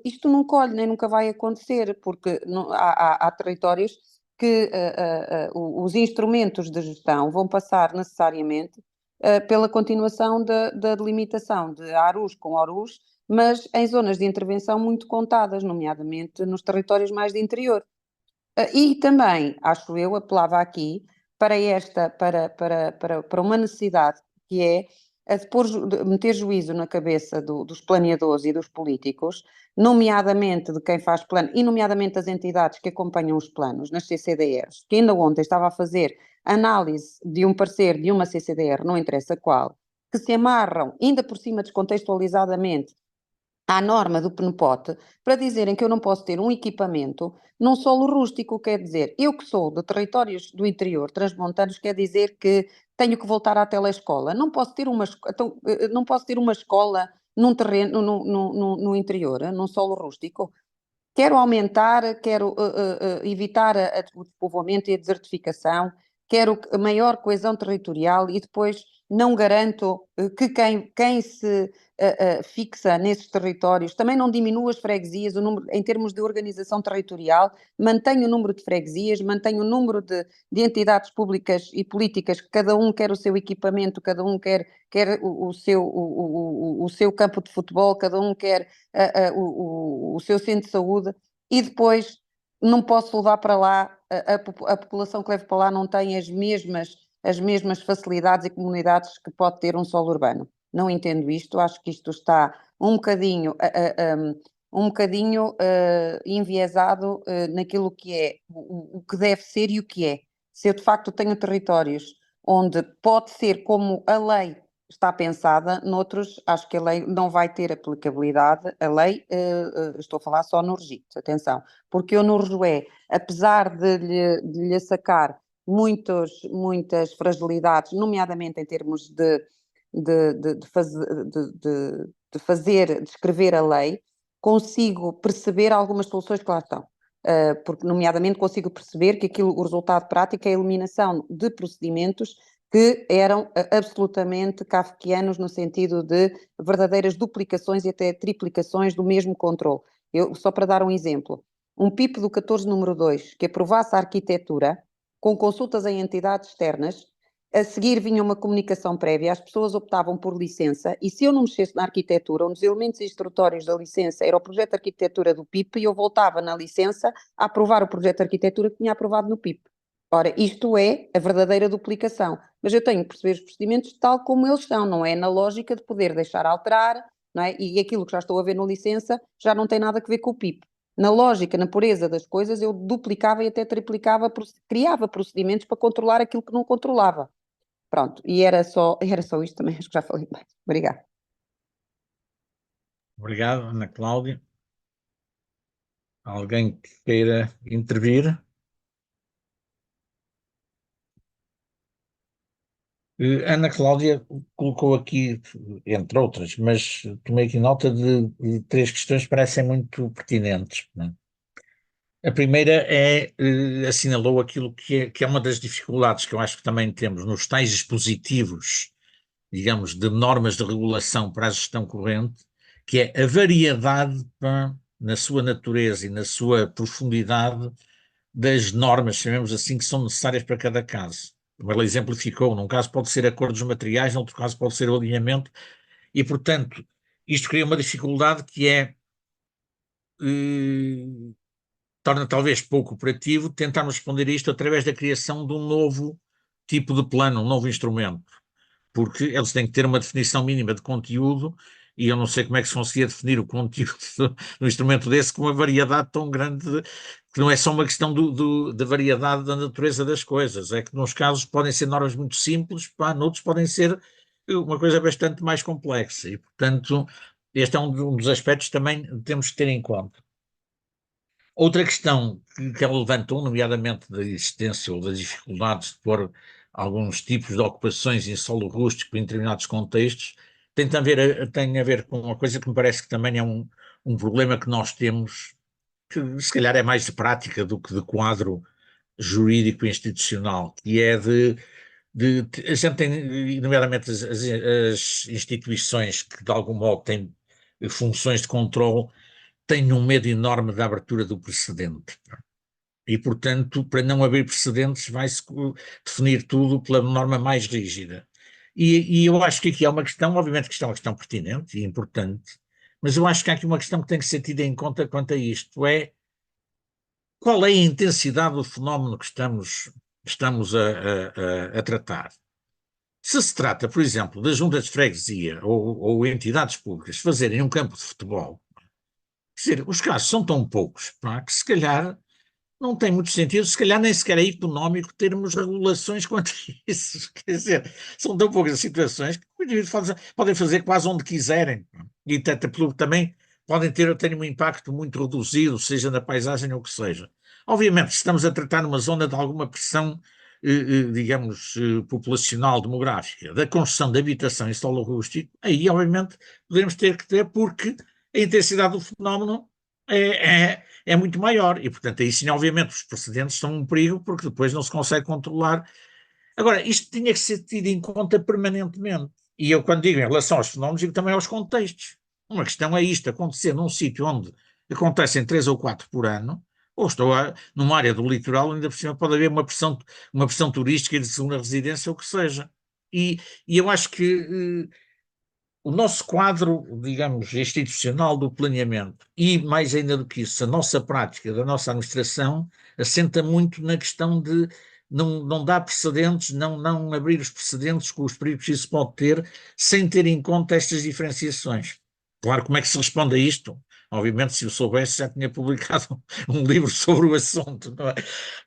isto não colhe nem nunca vai acontecer, porque há territórios que os instrumentos de gestão vão passar necessariamente pela continuação da delimitação de ARUs com ORUs, mas em zonas de intervenção muito contadas, nomeadamente nos territórios mais de interior. E também, acho eu, apelava aqui para uma necessidade que é a de meter juízo na cabeça dos planeadores e dos políticos, nomeadamente de quem faz plano, e nomeadamente das entidades que acompanham os planos, nas CCDRs, que ainda ontem estava a fazer análise de um parecer de uma CCDR, não interessa qual, que se amarram, ainda por cima descontextualizadamente, à norma do PNPOT, para dizerem que eu não posso ter um equipamento num solo rústico, quer dizer, eu que sou de territórios do interior, transmontanos, quer dizer que tenho que voltar à telescola. Não posso ter não posso ter uma escola num terreno, no interior, num solo rústico. Quero aumentar, quero evitar o despovoamento e a desertificação, quero a maior coesão territorial e depois não garanto que quem se fixa nesses territórios também não diminua as freguesias, o número, em termos de organização territorial, mantém o número de freguesias, mantém o número de entidades públicas e políticas, que cada um quer o seu equipamento, cada um quer o seu campo de futebol, cada um quer o seu centro de saúde, e depois não posso levar para lá, a população que leva para lá não tem as mesmas facilidades e comunidades que pode ter um solo urbano. Não entendo isto, acho que isto está um bocadinho enviesado naquilo que é o que deve ser e o que é. Se eu de facto tenho territórios onde pode ser como a lei está pensada, noutros acho que a lei não vai ter aplicabilidade. A lei, estou a falar só no registro, atenção, porque eu no Rejué, apesar de lhe sacar muitas fragilidades, nomeadamente em termos de escrever a lei, consigo perceber algumas soluções que lá estão. Porque, nomeadamente, consigo perceber que o resultado prático é a eliminação de procedimentos que eram absolutamente kafkianos no sentido de verdadeiras duplicações e até triplicações do mesmo controle. Só para dar um exemplo, um PIP do 14 número 2 que aprovasse a arquitetura com consultas em entidades externas, a seguir vinha uma comunicação prévia, as pessoas optavam por licença, e se eu não mexesse na arquitetura, um dos elementos instrutórios da licença era o projeto de arquitetura do PIP, e eu voltava na licença a aprovar o projeto de arquitetura que tinha aprovado no PIP. Ora, isto é a verdadeira duplicação, mas eu tenho que perceber os procedimentos tal como eles são, não é na lógica de poder deixar alterar, não é? E aquilo que já estou a ver no licença já não tem nada a ver com o PIP. Na lógica, na pureza das coisas, eu duplicava e até triplicava, criava procedimentos para controlar aquilo que não controlava. Pronto, e era só isto também, acho que já falei mais. Obrigada. Obrigado, Ana Cláudia. Alguém que queira intervir? Ana Cláudia colocou aqui, entre outras, mas tomei aqui nota de três questões que parecem muito pertinentes, não é? A primeira assinalou aquilo que é uma das dificuldades que eu acho que também temos nos tais dispositivos, digamos, de normas de regulação para a gestão corrente, que é a variedade, na sua natureza e na sua profundidade, das normas, chamemos assim, que são necessárias para cada caso. Ela exemplificou, num caso pode ser a cor dos materiais, noutro caso pode ser o alinhamento, e portanto isto cria uma dificuldade que torna talvez pouco operativo tentarmos responder a isto através da criação de um novo tipo de plano, um novo instrumento, porque eles têm que ter uma definição mínima de conteúdo, e eu não sei como é que se conseguia definir o conteúdo de um instrumento desse com uma variedade tão grande, que não é só uma questão da variedade da natureza das coisas, é que nos casos podem ser normas muito simples, noutros podem ser uma coisa bastante mais complexa, e portanto este é um dos aspectos que também temos que ter em conta. Outra questão que ela levantou, nomeadamente da existência ou das dificuldades de pôr alguns tipos de ocupações em solo rústico em determinados contextos, tem a ver com uma coisa que me parece que também é um problema que nós temos, que se calhar é mais de prática do que de quadro jurídico e institucional, que é a gente tem, nomeadamente as instituições que de algum modo têm funções de controle, têm um medo enorme da abertura do precedente. E, portanto, para não haver precedentes, vai-se definir tudo pela norma mais rígida. E eu acho que aqui há uma questão, obviamente que isto é uma questão pertinente e importante, mas eu acho que há aqui uma questão que tem que ser tida em conta quanto a isto, é qual é a intensidade do fenómeno que estamos a tratar? Se trata, por exemplo, das juntas de freguesia ou entidades públicas fazerem um campo de futebol, quer dizer, os casos são tão poucos, pá, que se calhar não tem muito sentido, se calhar nem sequer é económico termos regulações quanto a isso. Quer dizer, são tão poucas as situações que o indivíduo podem fazer quase onde quiserem. E também podem ter um impacto muito reduzido, seja na paisagem ou o que seja. Obviamente, se estamos a tratar numa zona de alguma pressão, digamos, populacional, demográfica, da construção de habitação em solo rústico, aí, obviamente, podemos ter que ter, porque a intensidade do fenómeno é muito maior e, portanto, aí sim, obviamente, os precedentes são um perigo porque depois não se consegue controlar. Agora, isto tinha que ser tido em conta permanentemente. E eu, quando digo em relação aos fenómenos, digo também aos contextos. Uma questão é isto acontecer num sítio onde acontecem 3 ou 4 por ano, ou numa área do litoral, ainda por cima pode haver uma pressão turística de segunda residência, ou o que seja. E eu acho que o nosso quadro, digamos, institucional do planeamento e, mais ainda do que isso, a nossa prática da nossa administração assenta muito na questão de não dar precedentes, não abrir os precedentes com os perigos que isso pode ter, sem ter em conta estas diferenciações. Claro, como é que se responde a isto? Obviamente, se eu soubesse, já tinha publicado um livro sobre o assunto, não é?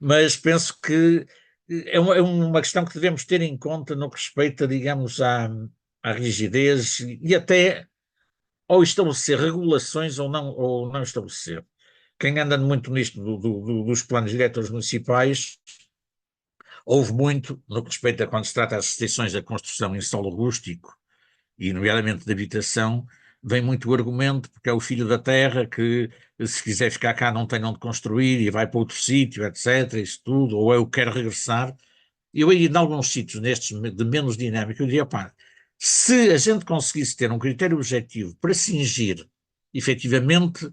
Mas penso que é uma questão que devemos ter em conta no que respeita, digamos, à rigidez e até ou estabelecer regulações ou não estabelecer. Quem anda muito nisto dos planos diretores municipais ouve muito no que respeita a quando se trata das restrições da construção em solo rústico e nomeadamente de habitação, vem muito o argumento porque é o filho da terra que se quiser ficar cá não tem onde construir e vai para outro sítio, etc, isso tudo, ou eu quero regressar. Eu aí, em alguns sítios destes de menos dinâmica, eu diria, pá, se a gente conseguisse ter um critério objetivo para cingir, efetivamente,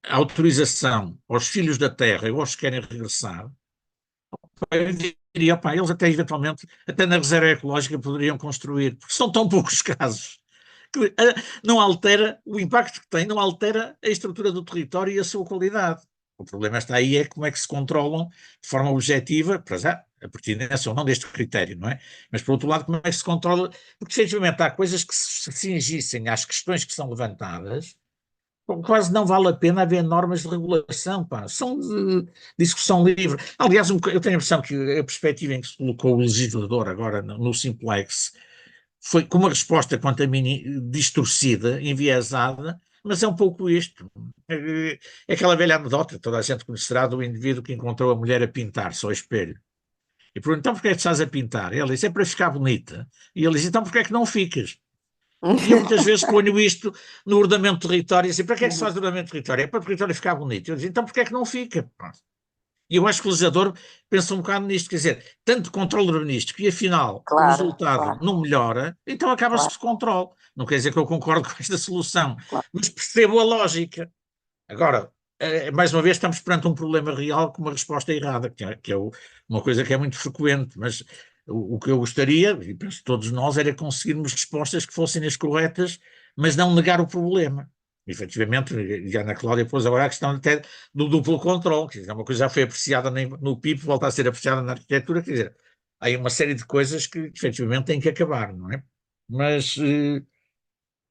a autorização aos filhos da terra e aos que querem regressar, eu diria, pá, eles até eventualmente, até na reserva ecológica poderiam construir, porque são tão poucos casos que não altera, o impacto que tem não altera a estrutura do território e a sua qualidade. O problema está aí é como é que se controlam de forma objetiva, para já, a pertinência ou não deste critério, não é? Mas, por outro lado, como é que se controla? Porque, efetivamente, há coisas que se cingissem às questões que são levantadas, quase não vale a pena haver normas de regulação, pá. São de discussão livre. Aliás, eu tenho a impressão que a perspectiva em que se colocou o legislador agora no Simplex foi com uma resposta, quanto a mim, distorcida, enviesada, mas é um pouco isto. É aquela velha anedota, toda a gente conhecerá, do indivíduo que encontrou a mulher a pintar-se ao espelho. E perguntou, então porquê é que estás a pintar? Ela disse, é para ficar bonita. E ele disse, então porquê é que não ficas? E eu muitas vezes ponho isto no ordenamento de território e assim, para que é que se faz o ordenamento de território? É para o território ficar bonito. Eu disse, então porquê é que não fica? E eu acho que o legislador pensa um bocado nisto, quer dizer, tanto controle urbanístico e afinal o Claro, resultado claro, não melhora, então acaba-se claro, com controle. Não quer dizer que eu concordo com esta solução, claro. mas percebo a lógica. Agora, mais uma vez estamos perante um problema real com uma resposta errada, que é uma coisa que é muito frequente, mas o que eu gostaria, e penso que todos nós, era conseguirmos respostas que fossem as corretas, mas não negar o problema. Efetivamente, e a Ana Cláudia pôs agora a questão até do duplo controle, que é uma coisa que já foi apreciada no PIB, volta a ser apreciada na arquitetura, quer dizer, há aí uma série de coisas que efetivamente têm que acabar, não é? Mas,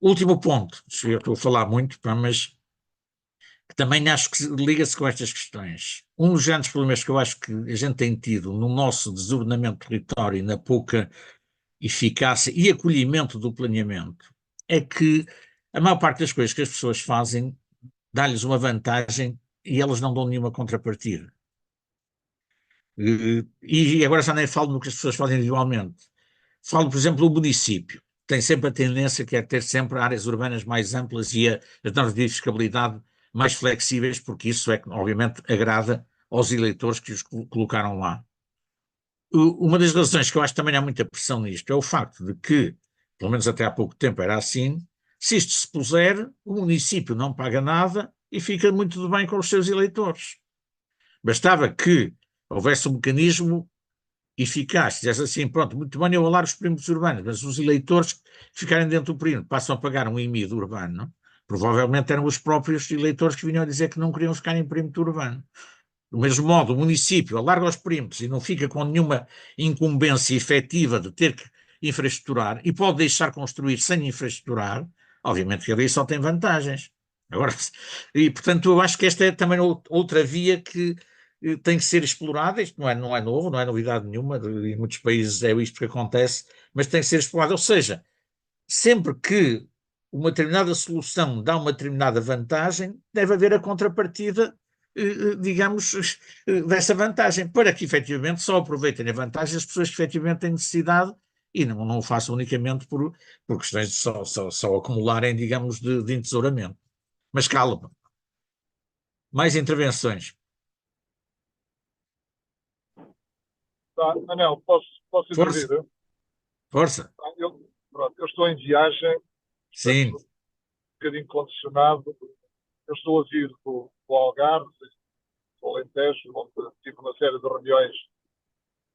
último ponto, eu estou a falar muito, mas que também acho que liga-se com estas questões. Um dos grandes problemas que eu acho que a gente tem tido no nosso desordenamento do território e na pouca eficácia e acolhimento do planeamento é que a maior parte das coisas que as pessoas fazem dá-lhes uma vantagem e elas não dão nenhuma contrapartida. E agora já nem falo no que as pessoas fazem individualmente. Falo, por exemplo, do município. Tem sempre a tendência que é ter sempre áreas urbanas mais amplas e as normas de edificabilidade mais flexíveis, porque isso é que, obviamente, agrada aos eleitores que os colocaram lá. Uma das razões que eu acho que também há muita pressão nisto é o facto de que, pelo menos até há pouco tempo era assim, se isto se puser, o município não paga nada e fica muito bem com os seus eleitores. Bastava que houvesse um mecanismo eficaz, dizes assim, pronto, muito bem eu alargo os perímetros urbanos, mas os eleitores que ficarem dentro do perímetro passam a pagar um IMI urbano, provavelmente eram os próprios eleitores que vinham a dizer que não queriam ficar em perímetro urbano. Do mesmo modo, o município alarga os perímetros e não fica com nenhuma incumbência efetiva de ter que infraestruturar e pode deixar construir sem infraestruturar, obviamente que ali só tem vantagens. Agora, e portanto, eu acho que esta é também outra via que tem que ser explorada. Isto não é novo, não é novidade nenhuma, em muitos países é isto que acontece, mas tem que ser explorado. Ou seja, sempre que uma determinada solução dá uma determinada vantagem, deve haver a contrapartida, digamos, dessa vantagem, para que efetivamente só aproveitem a vantagem as pessoas que efetivamente têm necessidade e não o façam unicamente por questões de só acumularem, digamos, de entesouramento. Mas calma. Mais intervenções. Tá, Manel, posso Força, intervir? força. Pronto, eu estou em viagem, Sim, portanto, um bocadinho condicionado. Eu estou a vir do Algarve, do Alentejo, onde tive uma série de reuniões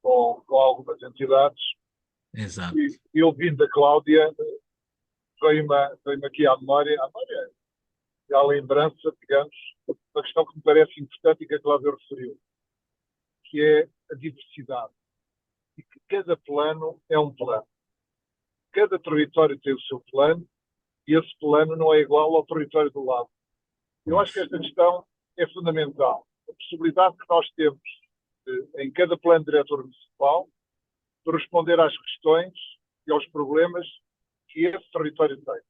com algumas entidades. exato. E ouvindo a Cláudia, veio-me aqui à memória e à lembrança, digamos, uma questão que me parece importante e que a Cláudia referiu, que é a diversidade. E que cada plano é um plano. Cada território tem o seu plano e esse plano não é igual ao território do lado. Eu acho que esta questão é fundamental. A possibilidade que nós temos, em cada plano diretor municipal, de responder às questões e aos problemas que esse território tem.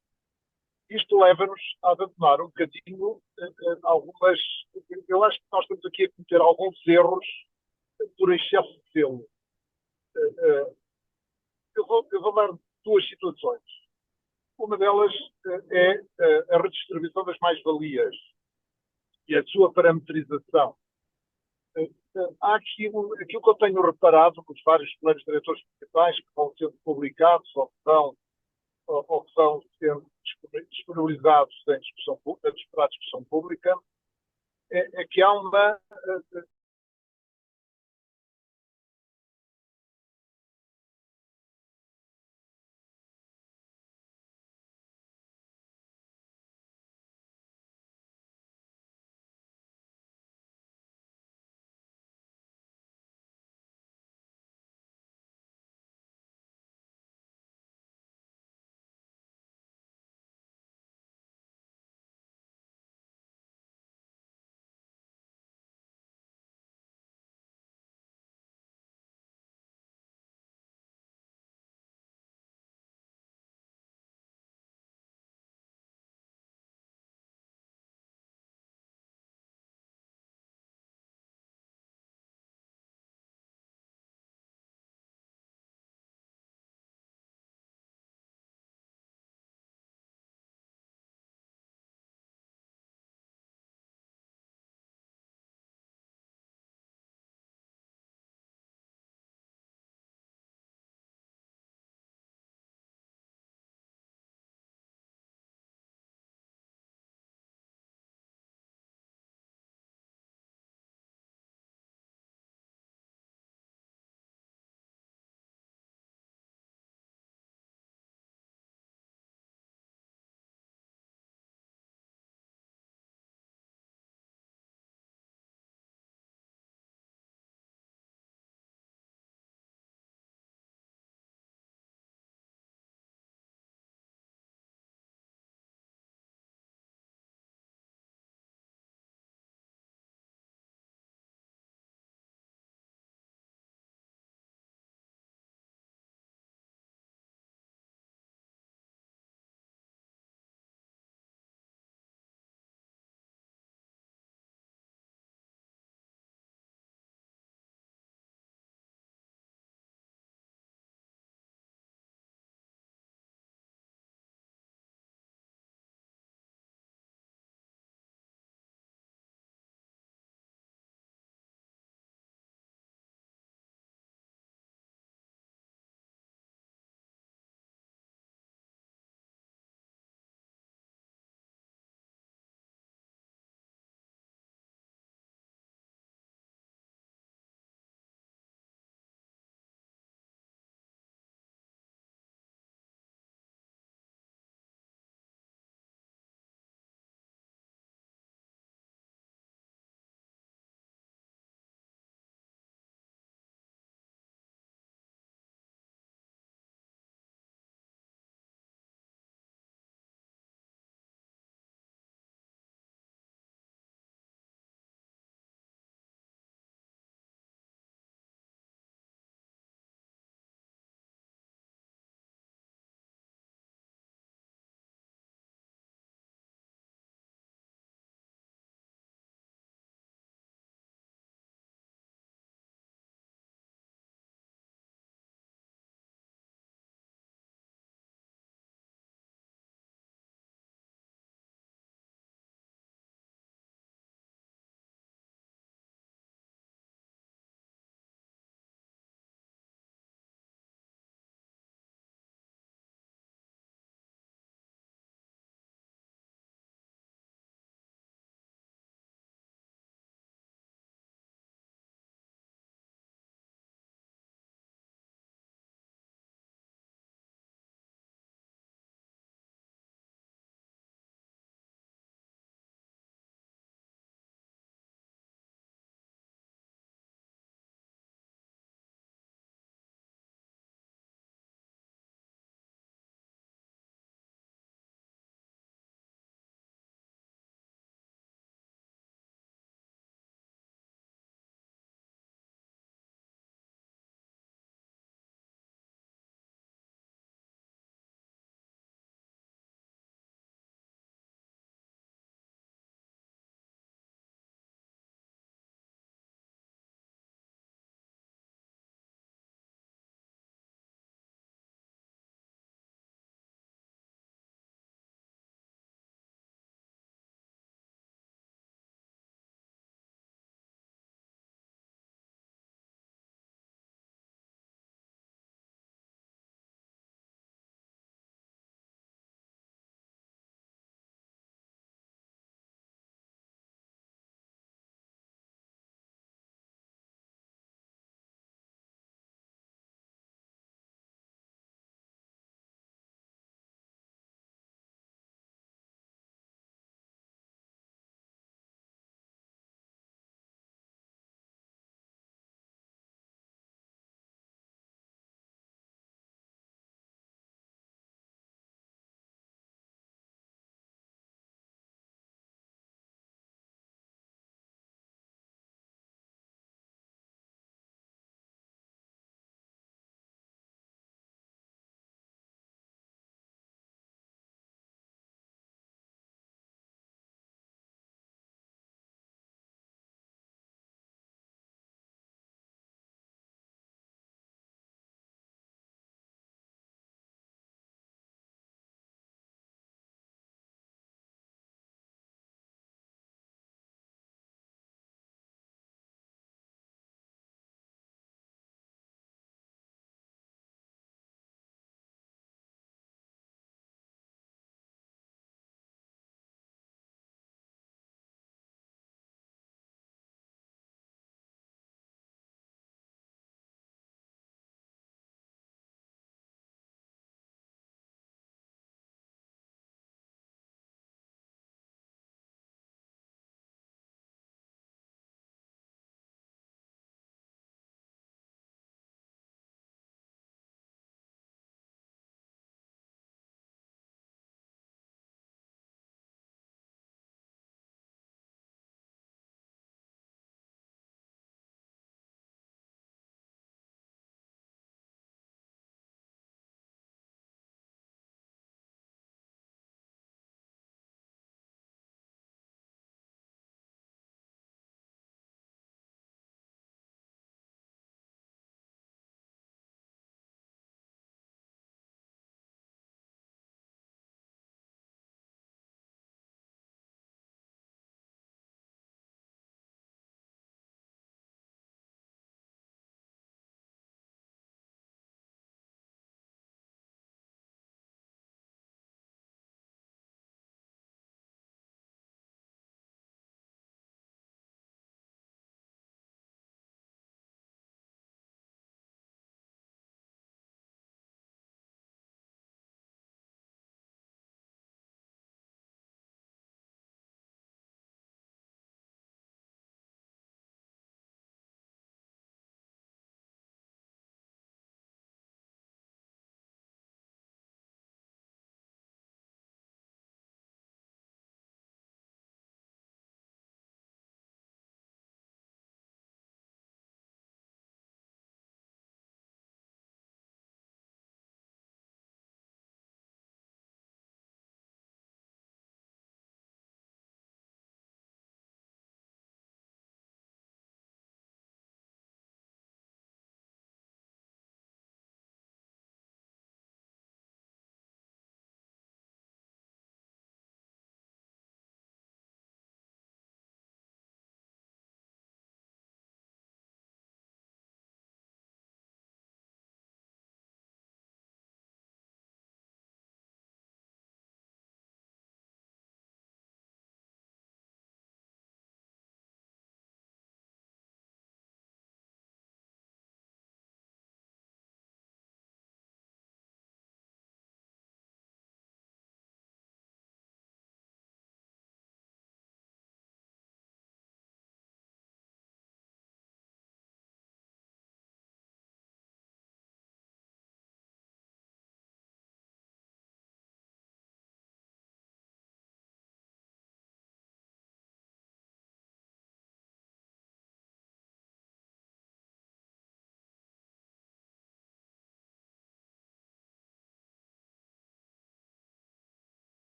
Isto leva-nos a abandonar um bocadinho algumas... Eu acho que nós estamos aqui a cometer alguns erros por excesso de zelo. Eu vou dar duas situações. Uma delas é a redistribuição das mais-valias e a sua parametrização. Há aquilo que eu tenho reparado com os vários planos diretores municipais que vão sendo publicados ou que vão sendo disponibilizados para a discussão pública, é que há uma